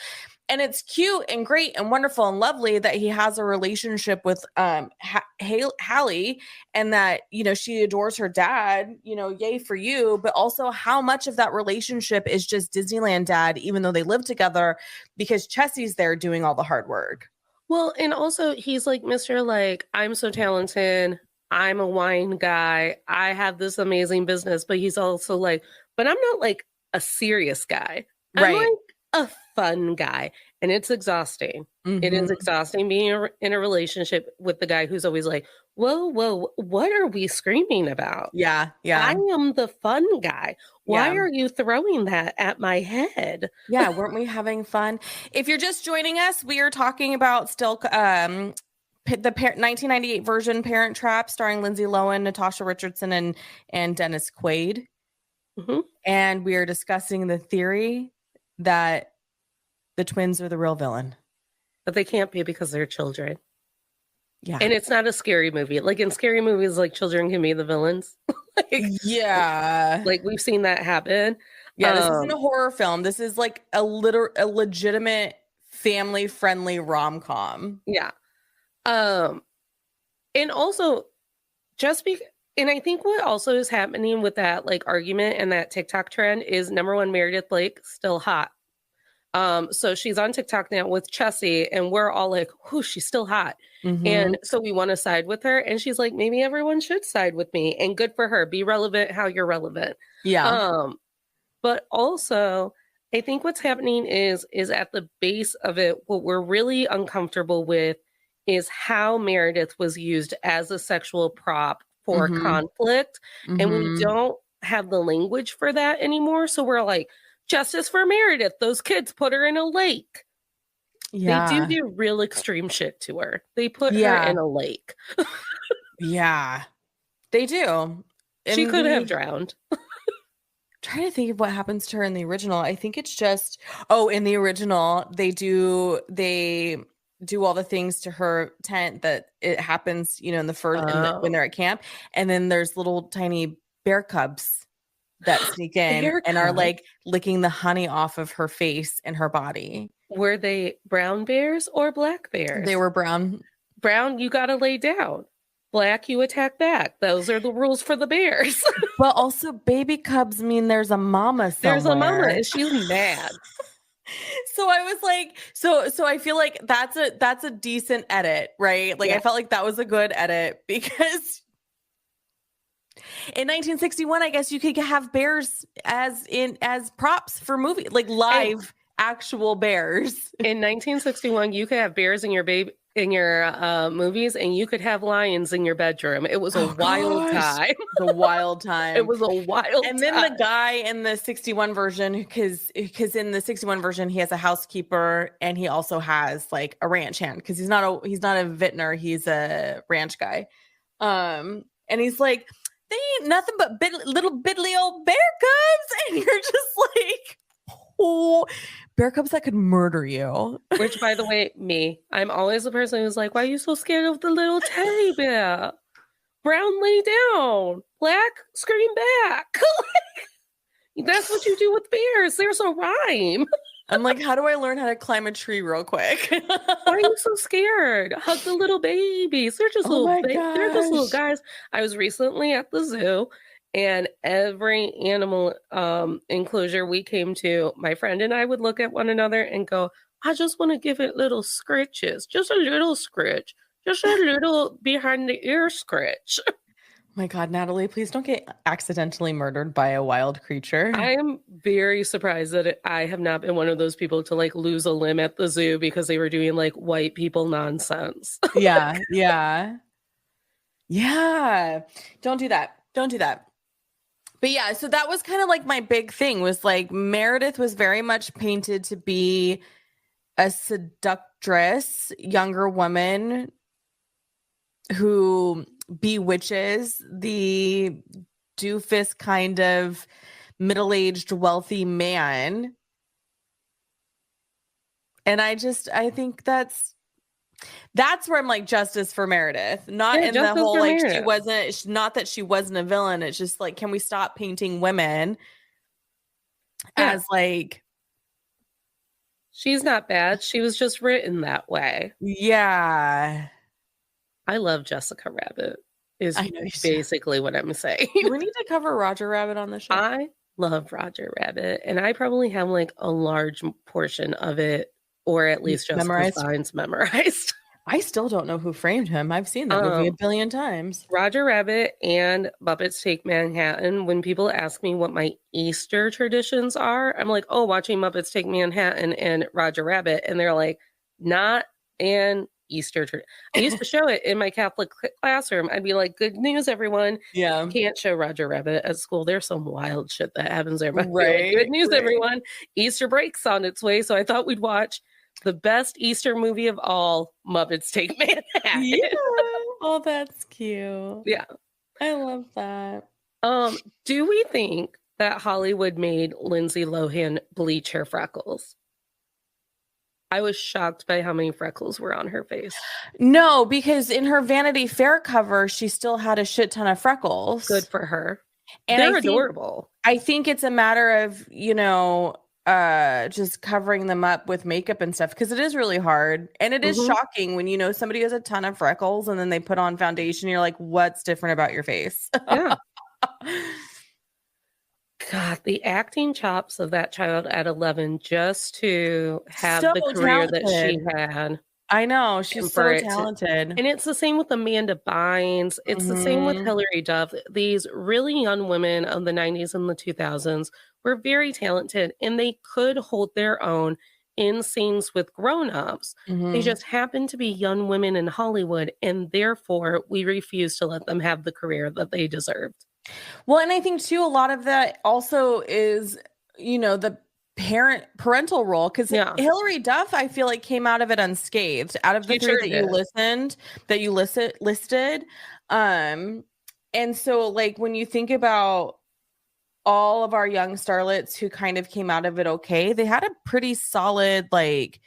And it's cute and great and wonderful and lovely that he has a relationship with Hallie, and that, you know, she adores her dad, you know, yay for you. But also how much of that relationship is just Disneyland dad, even though they live together, because Chessie's there doing all the hard work.
Well, and also he's like, Mr. like, I'm so talented. I'm a wine guy. I have this amazing business. But he's also like, but I'm not like a serious guy. I'm like a fun guy. And it's exhausting. Mm-hmm. It is exhausting being in a relationship with the guy who's always like, whoa, what are we screaming about?
Yeah.
I am the fun guy. Why are you throwing that at my head?
Yeah, weren't we having fun? If you're just joining us, we are talking about still the 1998 version Parent Trap, starring Lindsay Lohan, Natasha Richardson, and Dennis Quaid. Mm-hmm. And we are discussing the theory that the twins are the real villain.
But they can't be because they're children.
Yeah.
And it's not a scary movie. Like in scary movies, like children can be the villains. Like we've seen that happen.
Yeah, this isn't a horror film. This is like a legitimate family-friendly rom-com.
Yeah. And also and I think what also is happening with that like argument and that TikTok trend is, number one, Meredith Blake still hot. So she's on TikTok now with Chessie, and we're all like, "Whoo, she's still hot." Mm-hmm. And so we want to side with her. And she's like, maybe everyone should side with me, and good for her. Be relevant how you're relevant.
Yeah.
But also I think what's happening is at the base of it, what we're really uncomfortable with is how Meredith was used as a sexual prop for conflict. Mm-hmm. And we don't have the language for that anymore. So we're like, justice for Meredith. Those kids put her in a lake. Yeah. They do real extreme shit to her. They put her in a lake.
Yeah, they do.
She could have drowned.
Trying to think of what happens to her in the original. I think it's just, in the original, they do all the things to her tent that it happens, you know, in the first, when they're at camp. And then there's little tiny bear cubs that sneak in and are like licking the honey off of her face and her body.
Were they brown bears or black bears?
They were brown.
Brown, you got to lay down. Black, you attack back. Those are the rules for the bears.
But also baby cubs mean there's a mama somewhere.
There's a mama and she's mad.
So I was like, so I feel like that's a decent edit, right? Like I felt like that was a good edit, because in 1961, I guess you could have bears as props for movie, like live actual bears.
In 1961, you could have bears in your movies, and you could have lions in your bedroom. It was a wild time.
The wild time.
It was a wild
And then the guy in the 61 version, because in the 61 version, he has a housekeeper and he also has like a ranch hand, because he's not a vintner, he's a ranch guy. And he's like, they ain't nothing but little biddly old bear cubs. And you're just like, oh, bear cubs that could murder you.
Which, by the way, I'm always the person who's like, why are you so scared of the little teddy bear? Brown, lay down. Black, scream back. That's what you do with bears. There's a rhyme.
I'm like, how do I learn how to climb a tree real quick?
Why are you so scared? Hug the little babies. They're just they're just little guys. I was recently at the zoo, and every animal enclosure we came to, my friend and I would look at one another and go, I just want to give it little scritches. Just a little scritch. Just a little behind the ear scritch.
My God, Natalie, please don't get accidentally murdered by a wild creature.
I am very surprised that I have not been one of those people to like lose a limb at the zoo because they were doing like white people nonsense.
Yeah. Don't do that. But yeah, so that was kind of like my big thing, was like Meredith was very much painted to be a seductress, younger woman who bewitches the doofus kind of middle-aged wealthy man. And I think that's where I'm like, justice for Meredith, not in the whole like Meredith. Not that she wasn't a villain. It's just like, can we stop painting women as like
She's not bad. She was just written that way.
Yeah.
I love Jessica Rabbit is basically what I'm saying.
We need to cover Roger Rabbit on the show.
I love Roger Rabbit, and I probably have like a large portion of it, or at least Jessica's lines memorized.
I still don't know who framed him. I've seen that movie a billion times.
Roger Rabbit and Muppets Take Manhattan. When people ask me what my Easter traditions are, I'm like, oh, watching Muppets Take Manhattan and Roger Rabbit. And they're like, not an Easter tradition. I used to show it in my Catholic classroom. I'd be like, good news, everyone.
Yeah.
Can't show Roger Rabbit at school. There's some wild shit that happens there. But
right.
Like, good news, everyone. Easter break's on its way. So I thought we'd watch the best Easter movie of all, Muppets Take Manhattan.
Yeah. Oh, that's cute.
Yeah.
I love that.
Do we think that Hollywood made Lindsay Lohan bleach her freckles? I was shocked by how many freckles were on her face.
No, because in her Vanity Fair cover, she still had a shit ton of freckles.
Good for her. And they're adorable.
I think it's a matter of, just covering them up with makeup and stuff, because it is really hard. And it is shocking when somebody has a ton of freckles and then they put on foundation. You're like, what's different about your face?
Yeah. God, the acting chops of that child at 11 just to have the career that she had.
I know. She's so talented.
And it's the same with Amanda Bynes. It's the same with Hilary Duff. These really young women of the 90s and the 2000s were very talented, and they could hold their own in scenes with grown-ups. They just happen to be young women in Hollywood, and therefore we refuse to let them have the career that they deserved.
Well, and I think too, a lot of that also is, the parental role, because Hilary Duff, I feel like, came out of it unscathed, out of the three that you listed. And so like when you think about all of our young starlets who kind of came out of it okay, they had a pretty solid like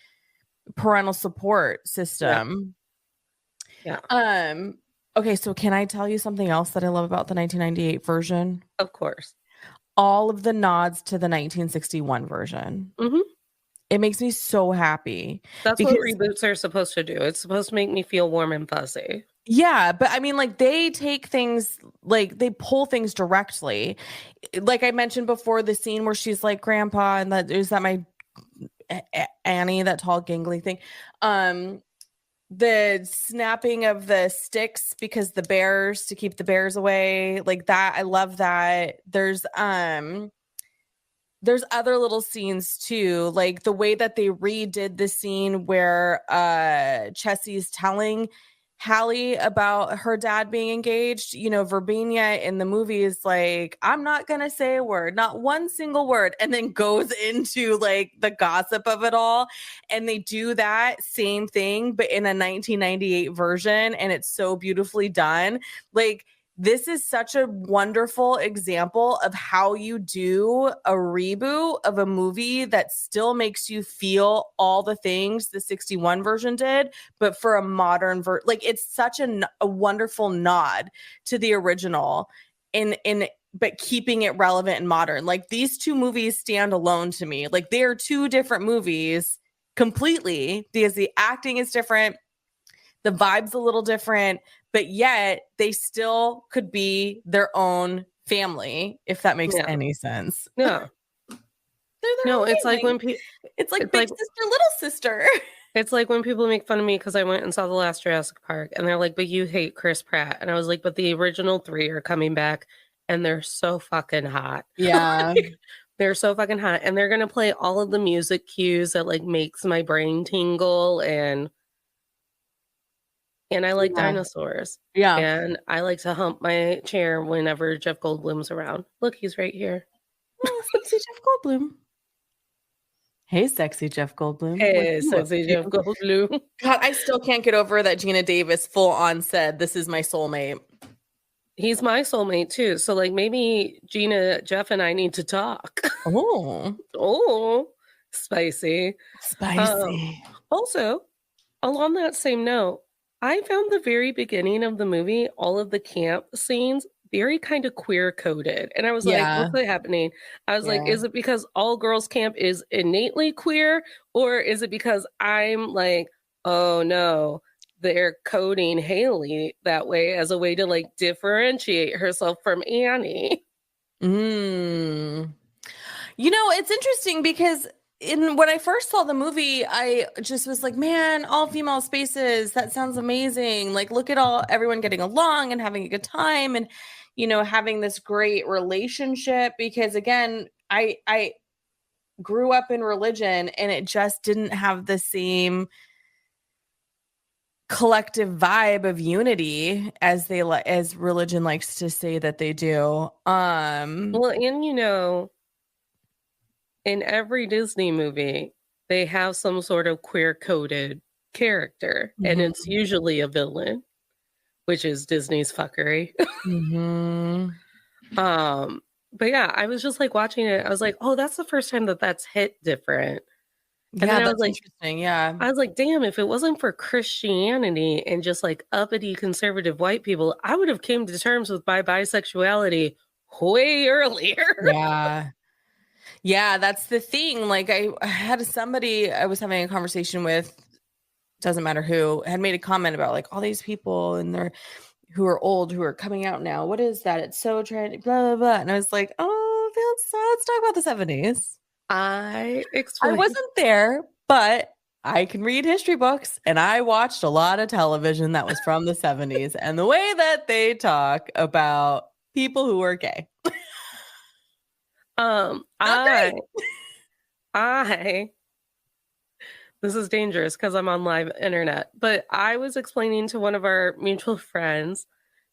parental support system.
Yeah.
Okay, so can I tell you something else that I love about the 1998 version?
Of course.
All of the nods to the 1961 version. It makes me so happy.
That's what reboots are supposed to do. It's supposed to make me feel warm and fuzzy.
Yeah, but I mean, like, they take things, like, they pull things directly. Like I mentioned before, the scene where she's like, Grandpa, and is that my Annie, that tall, gangly thing. The snapping of the sticks because to keep the bears away, like that. I love that. There's other little scenes too, like the way that they redid the scene where Chessie's telling Hallie about her dad being engaged. Verbena in the movie is like, I'm not gonna say a word, not one single word, and then goes into like the gossip of it all. And they do that same thing, but in a 1998 version, and it's so beautifully done. Like, this is such a wonderful example of how you do a reboot of a movie that still makes you feel all the things the 61 version did, but for a modern version. Like, it's such a wonderful nod to the original but keeping it relevant and modern. Like, these two movies stand alone to me. Like, they are two different movies completely, because the acting is different, the vibe's a little different, but yet they still could be their own family, if that makes any sense.
Yeah. It's like when
it's like big sister, little sister.
It's like when people make fun of me because I went and saw the last Jurassic Park, and they're like, but you hate Chris Pratt. And I was like, but the original 3 are coming back, and they're so fucking hot.
Yeah.
They're so fucking hot. And they're going to play all of the music cues that like makes my brain tingle, and I like dinosaurs.
Yeah.
And I like to hump my chair whenever Jeff Goldblum's around. Look, he's right here.
Oh, sexy Jeff Goldblum. Hey, sexy Jeff Goldblum.
Hey, sexy Jeff Goldblum.
God, I still can't get over that Gina Davis full on said, this is my soulmate.
He's my soulmate too. So like maybe Gina, Jeff, and I need to talk. Oh, spicy. Also, along that same note, I found the very beginning of the movie, all of the camp scenes, very kind of queer coded. And I was like, what's happening? I was like, is it because all girls camp is innately queer? Or is it because I'm like, oh no, they're coding Haley that way as a way to like differentiate herself from Annie?
You know, it's interesting because when I first saw the movie, I just was like, man, all female spaces, that sounds amazing. Like, look at everyone getting along and having a good time and, you know, having this great relationship. Because again, I grew up in religion and it just didn't have the same collective vibe of unity as as religion likes to say that they do.
Well, and you know, in every Disney movie, they have some sort of queer coded character, and it's usually a villain, which is Disney's fuckery. But yeah, I was just like watching it. I was like, oh, that's the first time that's hit different. And then I was like,
interesting. Yeah.
I was like, damn, if it wasn't for Christianity and just like uppity conservative white people, I would have came to terms with bisexuality way earlier.
Yeah, that's the thing. Like I had somebody I was having a conversation with, doesn't matter who, had made a comment about like all these people and they're who are old, who are coming out now. What is that? It's so trendy, blah, blah, blah. And I was like, oh, let's talk about the 70s. I wasn't there, but I can read history books and I watched a lot of television that was from the 70s and the way that they talk about people who are gay.
This is dangerous because I'm on live internet, but I was explaining to one of our mutual friends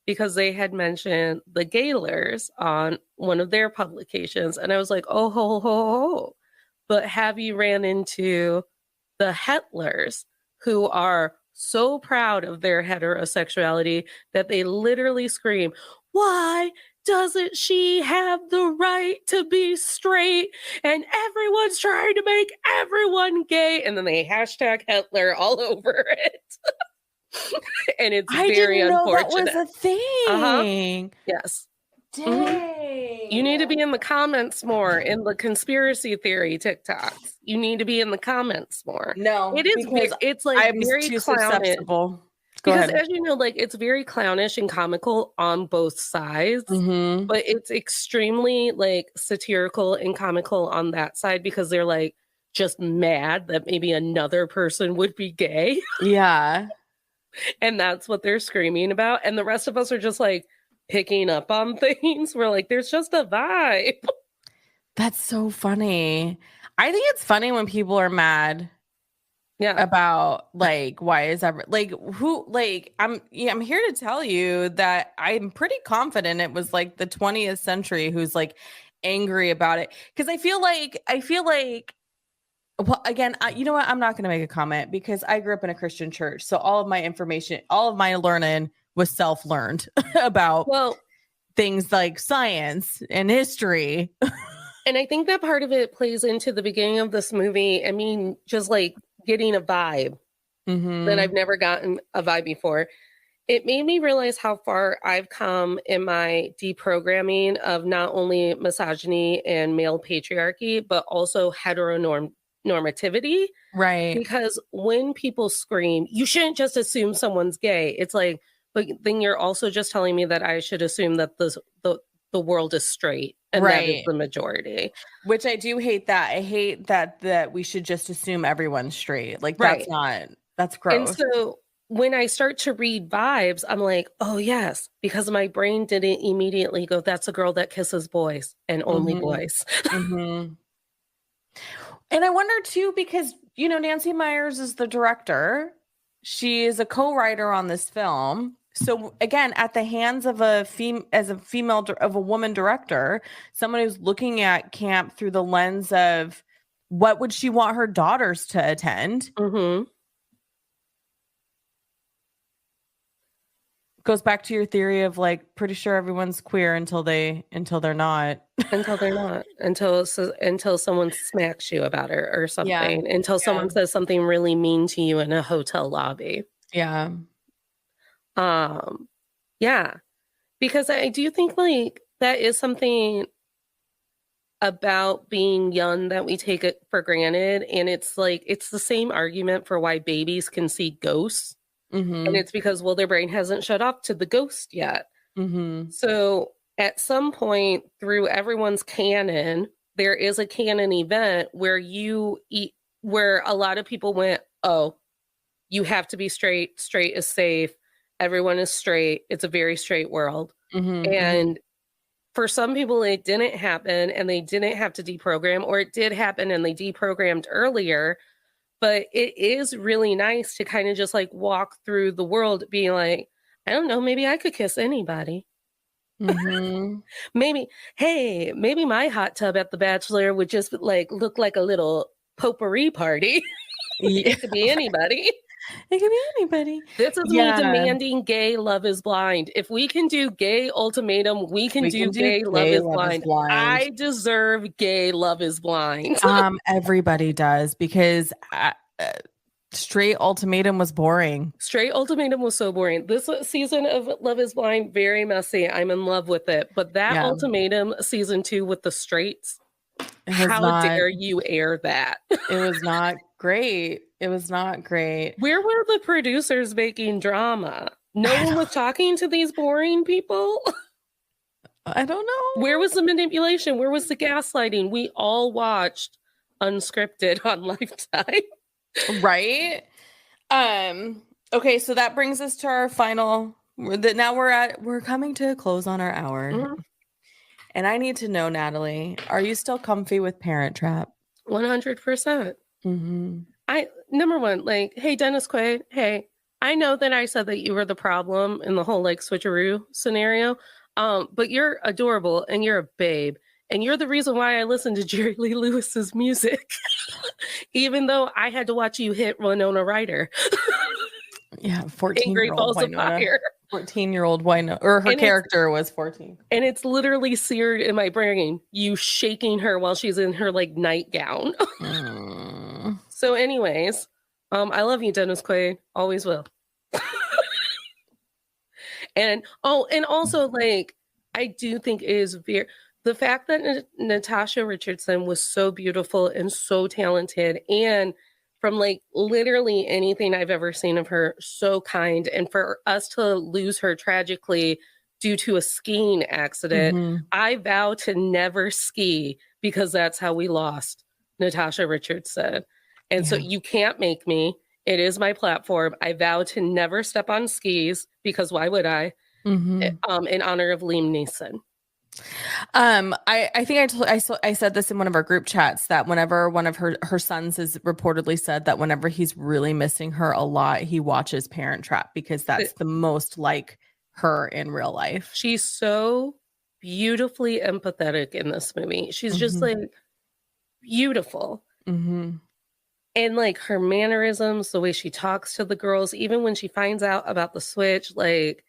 because they had mentioned the Gaylors on one of their publications. And I was like, oh, ho, ho, ho. But have you ran into the Hetlers who are so proud of their heterosexuality that they literally scream, why doesn't she have the right to be straight? And everyone's trying to make everyone gay. And then they hashtag Hetler all over it. And it's very unfortunate.
That was a thing.
Yes.
Dang.
You need to be in the comments more in the conspiracy theory TikToks. You need to be in the comments more.
No,
it is. It's like
I'm
very
too
clownish.
susceptible.
Because as you know, like it's very clownish and comical on both sides, but it's extremely like satirical and comical on that side because they're like just mad that maybe another person would be gay.
Yeah.
And that's what they're screaming about. And the rest of us are just like picking up on things. We're like, there's just a vibe.
That's so funny. I think it's funny when people are mad. Yeah. About like, why is that like who like I'm here to tell you that I'm pretty confident it was like the 20th century who's like angry about it. Cause I feel like well, again, you know what? I'm not going to make a comment because I grew up in a Christian church. So all of my information, all of my learning was self-learned about things like science and history.
And I think that part of it plays into the beginning of this movie. I mean, just like getting a vibe that I've never gotten a vibe before. It made me realize how far I've come in my deprogramming of not only misogyny and male patriarchy, but also heteronormativity.
Right.
Because when people scream, you shouldn't just assume someone's gay. It's like, but then you're also just telling me that I should assume that the world is straight and that is the majority.
Which I do hate that. I hate that we should just assume everyone's straight. Like that's gross.
And so when I start to read vibes, I'm like, oh yes, because my brain didn't immediately go, that's a girl that kisses boys and only boys.
And I wonder too, because you know, Nancy Meyers is the director. She is a co-writer on this film. So again, at the hands of a woman director, someone who's looking at camp through the lens of what would she want her daughters to attend? Goes back to your theory of like, pretty sure everyone's queer until they're not.
Until someone smacks you about it or something. Until someone says something really mean to you in a hotel lobby.
Yeah.
Yeah. Because I do think like that is something about being young that we take it for granted. And it's like, it's the same argument for why babies can see ghosts.
Mm-hmm.
And it's because, well, their brain hasn't shut off to the ghost yet.
Mm-hmm.
So at some point through everyone's canon, there is a canon event where where a lot of people went, oh, you have to be straight. Straight is safe. Everyone is straight. It's a very straight world.
Mm-hmm.
And for some people, it didn't happen and they didn't have to deprogram, or it did happen and they deprogrammed earlier. But it is really nice to kind of just like walk through the world being like, I don't know, maybe I could kiss anybody.
Mm-hmm.
maybe my hot tub at The Bachelor would just like look like a little potpourri party. It could be anybody.
It could be anybody.
This is me demanding gay Love is Blind. If we can do gay ultimatum, we can do gay Love is Blind. I deserve gay Love is Blind.
Everybody does, because straight ultimatum was boring.
Straight ultimatum was so boring. This season of Love is Blind, very messy. I'm in love with it. But that ultimatum season 2 with the straights, how dare you air that?
It was not great. It was not great.
Where were the producers making drama? No one was talking to these boring people.
I don't know.
Where was the manipulation? Where was the gaslighting? We all watched unscripted on Lifetime.
Right? Okay, so that brings us to our final. Now we're coming to a close on our hour. Mm-hmm. And I need to know, Natalie, are you still comfy with Parent Trap?
100%.
Mm-hmm.
Number one, like, hey, Dennis Quaid, hey, I know that I said that you were the problem in the whole like switcheroo scenario, but you're adorable and you're a babe. And you're the reason why I listen to Jerry Lee Lewis's music, even though I had to watch you hit Winona Ryder.
Yeah, 14-year-old Winona. 14-year-old Winona, or her character was 14.
And it's literally seared in my brain, you shaking her while she's in her like nightgown. So anyways, I love you, Dennis Quaid. Always will. And also like, I do think it is very... The fact that Natasha Richardson was so beautiful and so talented, and from like literally anything I've ever seen of her, so kind. And for us to lose her tragically due to a skiing accident, I vow to never ski, because that's how we lost Natasha Richardson. And so you can't make me. It is my platform. I vow to never step on skis, because why would I? In honor of Liam Neeson.
I think I said this in one of our group chats, that whenever one of her sons has reportedly said that whenever he's really missing her a lot, he watches Parent Trap, because that's the most like her in real life.
She's so beautifully empathetic in this movie. She's just like beautiful. And like her mannerisms, the way she talks to the girls, even when she finds out about the switch, like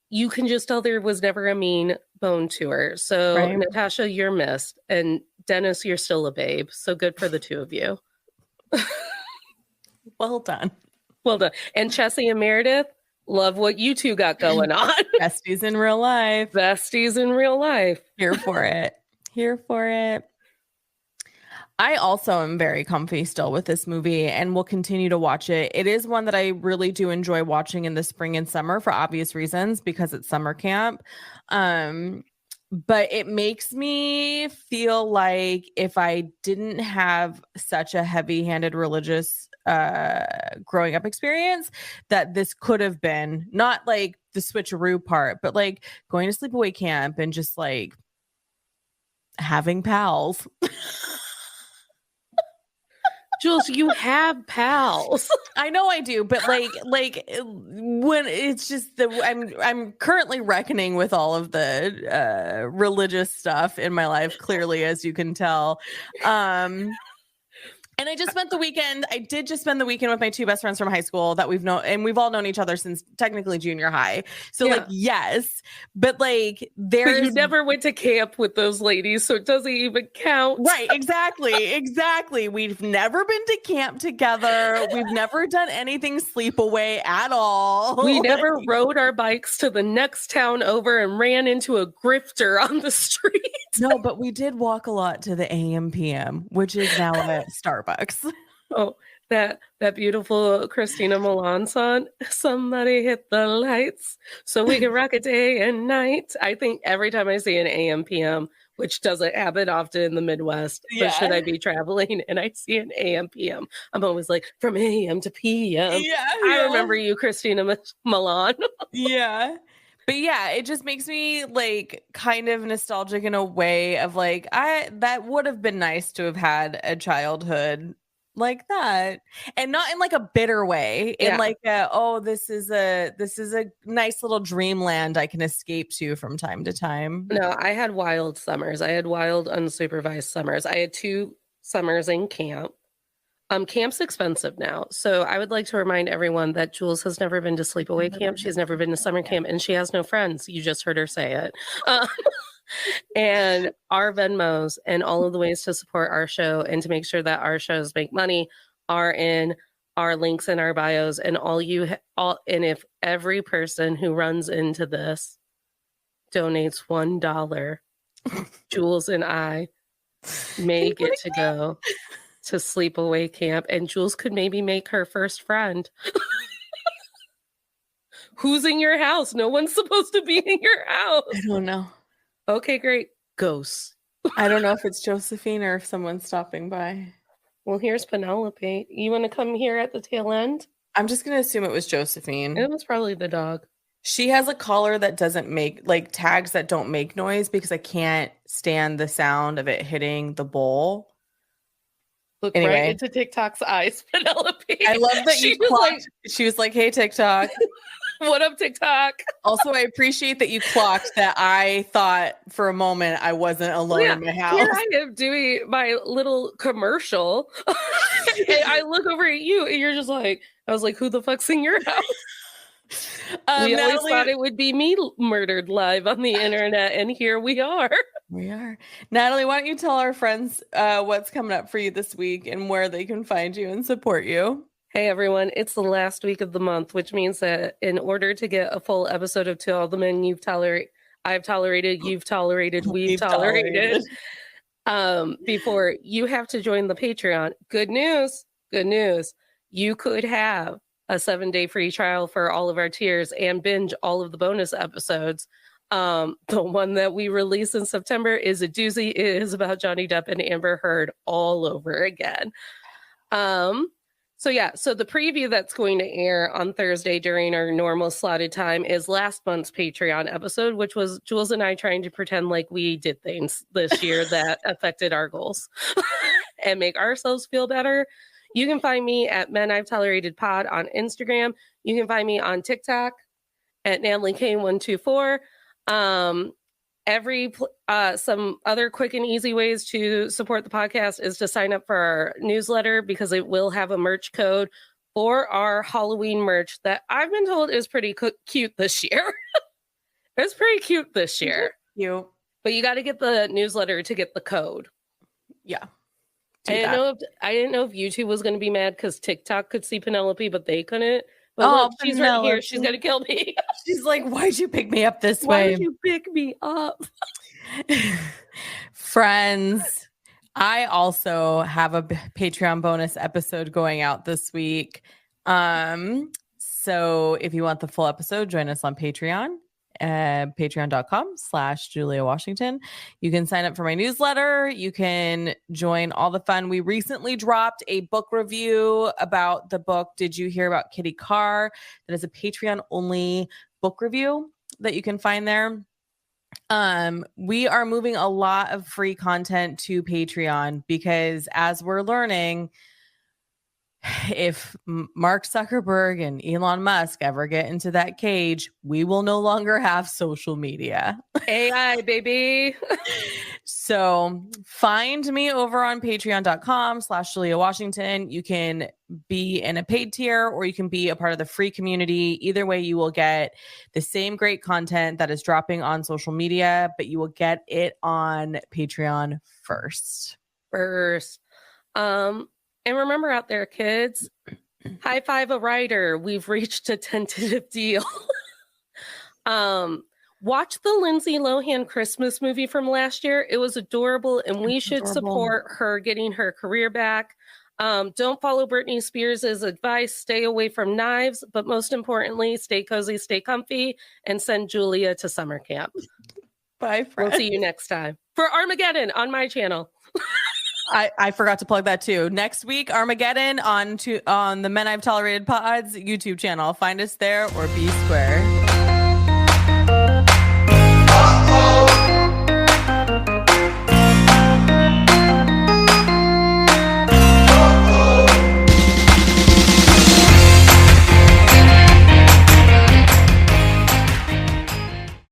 you can just tell there was never a mean bone to her. So Natasha, you're missed. And Dennis, you're still a babe. So good for the two of you.
Well done.
Well done. And Chessie and Meredith, love what you two got going on.
Besties in real life.
Besties in real life.
Here for it. Here for it. I also am very comfy still with this movie and will continue to watch it. It is one that I really do enjoy watching in the spring and summer for obvious reasons, because it's summer camp. But it makes me feel like if I didn't have such a heavy-handed religious growing up experience, that this could have been not like the switcheroo part, but like going to sleepaway camp and just like having pals.
Jules, you have pals.
I know I do, but like when it's just I'm currently reckoning with all of the religious stuff in my life, clearly, as you can tell. And I just spent the weekend. I did just spend the weekend with my two best friends from high school that we've known, and we've all known each other since technically junior high. So like, yes, but like
But you never went to camp with those ladies, so it doesn't even count.
Right, exactly. We've never been to camp together. We've never done anything sleepaway at all.
We never rode our bikes to the next town over and ran into a grifter on the street.
No, but we did walk a lot to the AM PM, which is now at Starbucks.
Oh, that beautiful Christina Milian song, "Somebody Hit the Lights So We Can Rock It Day and Night." I think every time I see an AM PM, which doesn't happen often in the Midwest, but should I be traveling and I see an AM PM, I'm always like, from AM to PM.
Yeah,
I remember you, Christina Milian.
Yeah. But yeah, it just makes me like kind of nostalgic in a way of like, that would have been nice to have had a childhood like that, and not in like a bitter way, in like this is a nice little dreamland I can escape to from time to time.
No, I had wild summers. I had wild unsupervised summers. I had 2 summers in camp. Camp's expensive now, so I would like to remind everyone that Jules has never been to sleepaway camp. She's never been to summer camp, and she has no friends. You just heard her say it. And our Venmos and all of the ways to support our show and to make sure that our shows make money are in our links in our bios. And and if every person who runs into this donates $1, Jules and I may get to go to sleepaway camp, and Jules could maybe make her first friend. Who's in your house? No one's supposed to be in your house.
I don't know.
Okay, great. Ghosts.
I don't know if it's Josephine or if someone's stopping by.
Well, here's Penelope. You want to come here at the tail end?
I'm just going to assume it was Josephine.
It was probably the dog.
She has a collar that doesn't make, like, tags that don't make noise because I can't stand the sound of it hitting the bowl.
Look right into TikTok's eyes, Penelope.
I love that you clocked. She was like, "Hey, TikTok."
What up, TikTok?
Also, I appreciate that you clocked that. I thought for a moment I wasn't alone in my house.
Here I am doing my little commercial. And I look over at you and you're just like, I was like, who the fuck's in your house? We always thought it would be me murdered live on the internet, and here we are.
We are. Natalie, why don't you tell our friends what's coming up for you this week and where they can find you and support you?
Hey everyone, it's the last week of the month, which means that in order to get a full episode of To All the Men I've tolerated, you've tolerated, we've tolerated, before, you have to join the Patreon. Good news. You could have a 7-day free trial for all of our tiers and binge all of the bonus episodes. The one that we release in September is a doozy. It is about Johnny Depp and Amber Heard all over again. So the preview that's going to air on Thursday during our normal slotted time is last month's Patreon episode, which was Jules and I trying to pretend like we did things this year that affected our goals and make ourselves feel better. You can find me at Men I've Tolerated Pod on Instagram. You can find me on TikTok at Natalie K124. Some other quick and easy ways to support the podcast is to sign up for our newsletter, because it will have a merch code for our Halloween merch that I've been told is pretty cute this year. It's pretty cute this year.
Cute.
But you got to get the newsletter to get the code.
Yeah.
I didn't know if YouTube was going to be mad because TikTok could see Penelope, but they couldn't. But look, she's right here. She's going to kill me.
She's like, why'd you pick me up this way?
Why'd you pick me up?
Friends, I also have a Patreon bonus episode going out this week. So if you want the full episode, join us on Patreon. Patreon.com/Julia Washington. You can sign up for my newsletter. You can join all the fun. We recently dropped a book review about the book Did You Hear About Kitty Carr? That is a Patreon only book review that you can find there. We are moving a lot of free content to Patreon because, as we're learning, if Mark Zuckerberg and Elon Musk ever get into that cage, we will no longer have social media.
AI, baby.
So find me over on patreon.com/Julia Washington. You can be in a paid tier or you can be a part of the free community. Either way, you will get the same great content that is dropping on social media, but you will get it on Patreon first.
And remember out there, kids, high five a writer. We've reached a tentative deal. Watch the Lindsay Lohan Christmas movie from last year. It was adorable, and we should support her getting her career back. Don't follow Britney Spears' advice. Stay away from knives, but most importantly, stay cozy, stay comfy, and send Julia to summer camp.
Bye, friends.
We'll see you next time for Armageddon on my channel.
I forgot to plug that too. Next week, Armageddon on the Men I've Tolerated Pods YouTube channel. Find us there or be square.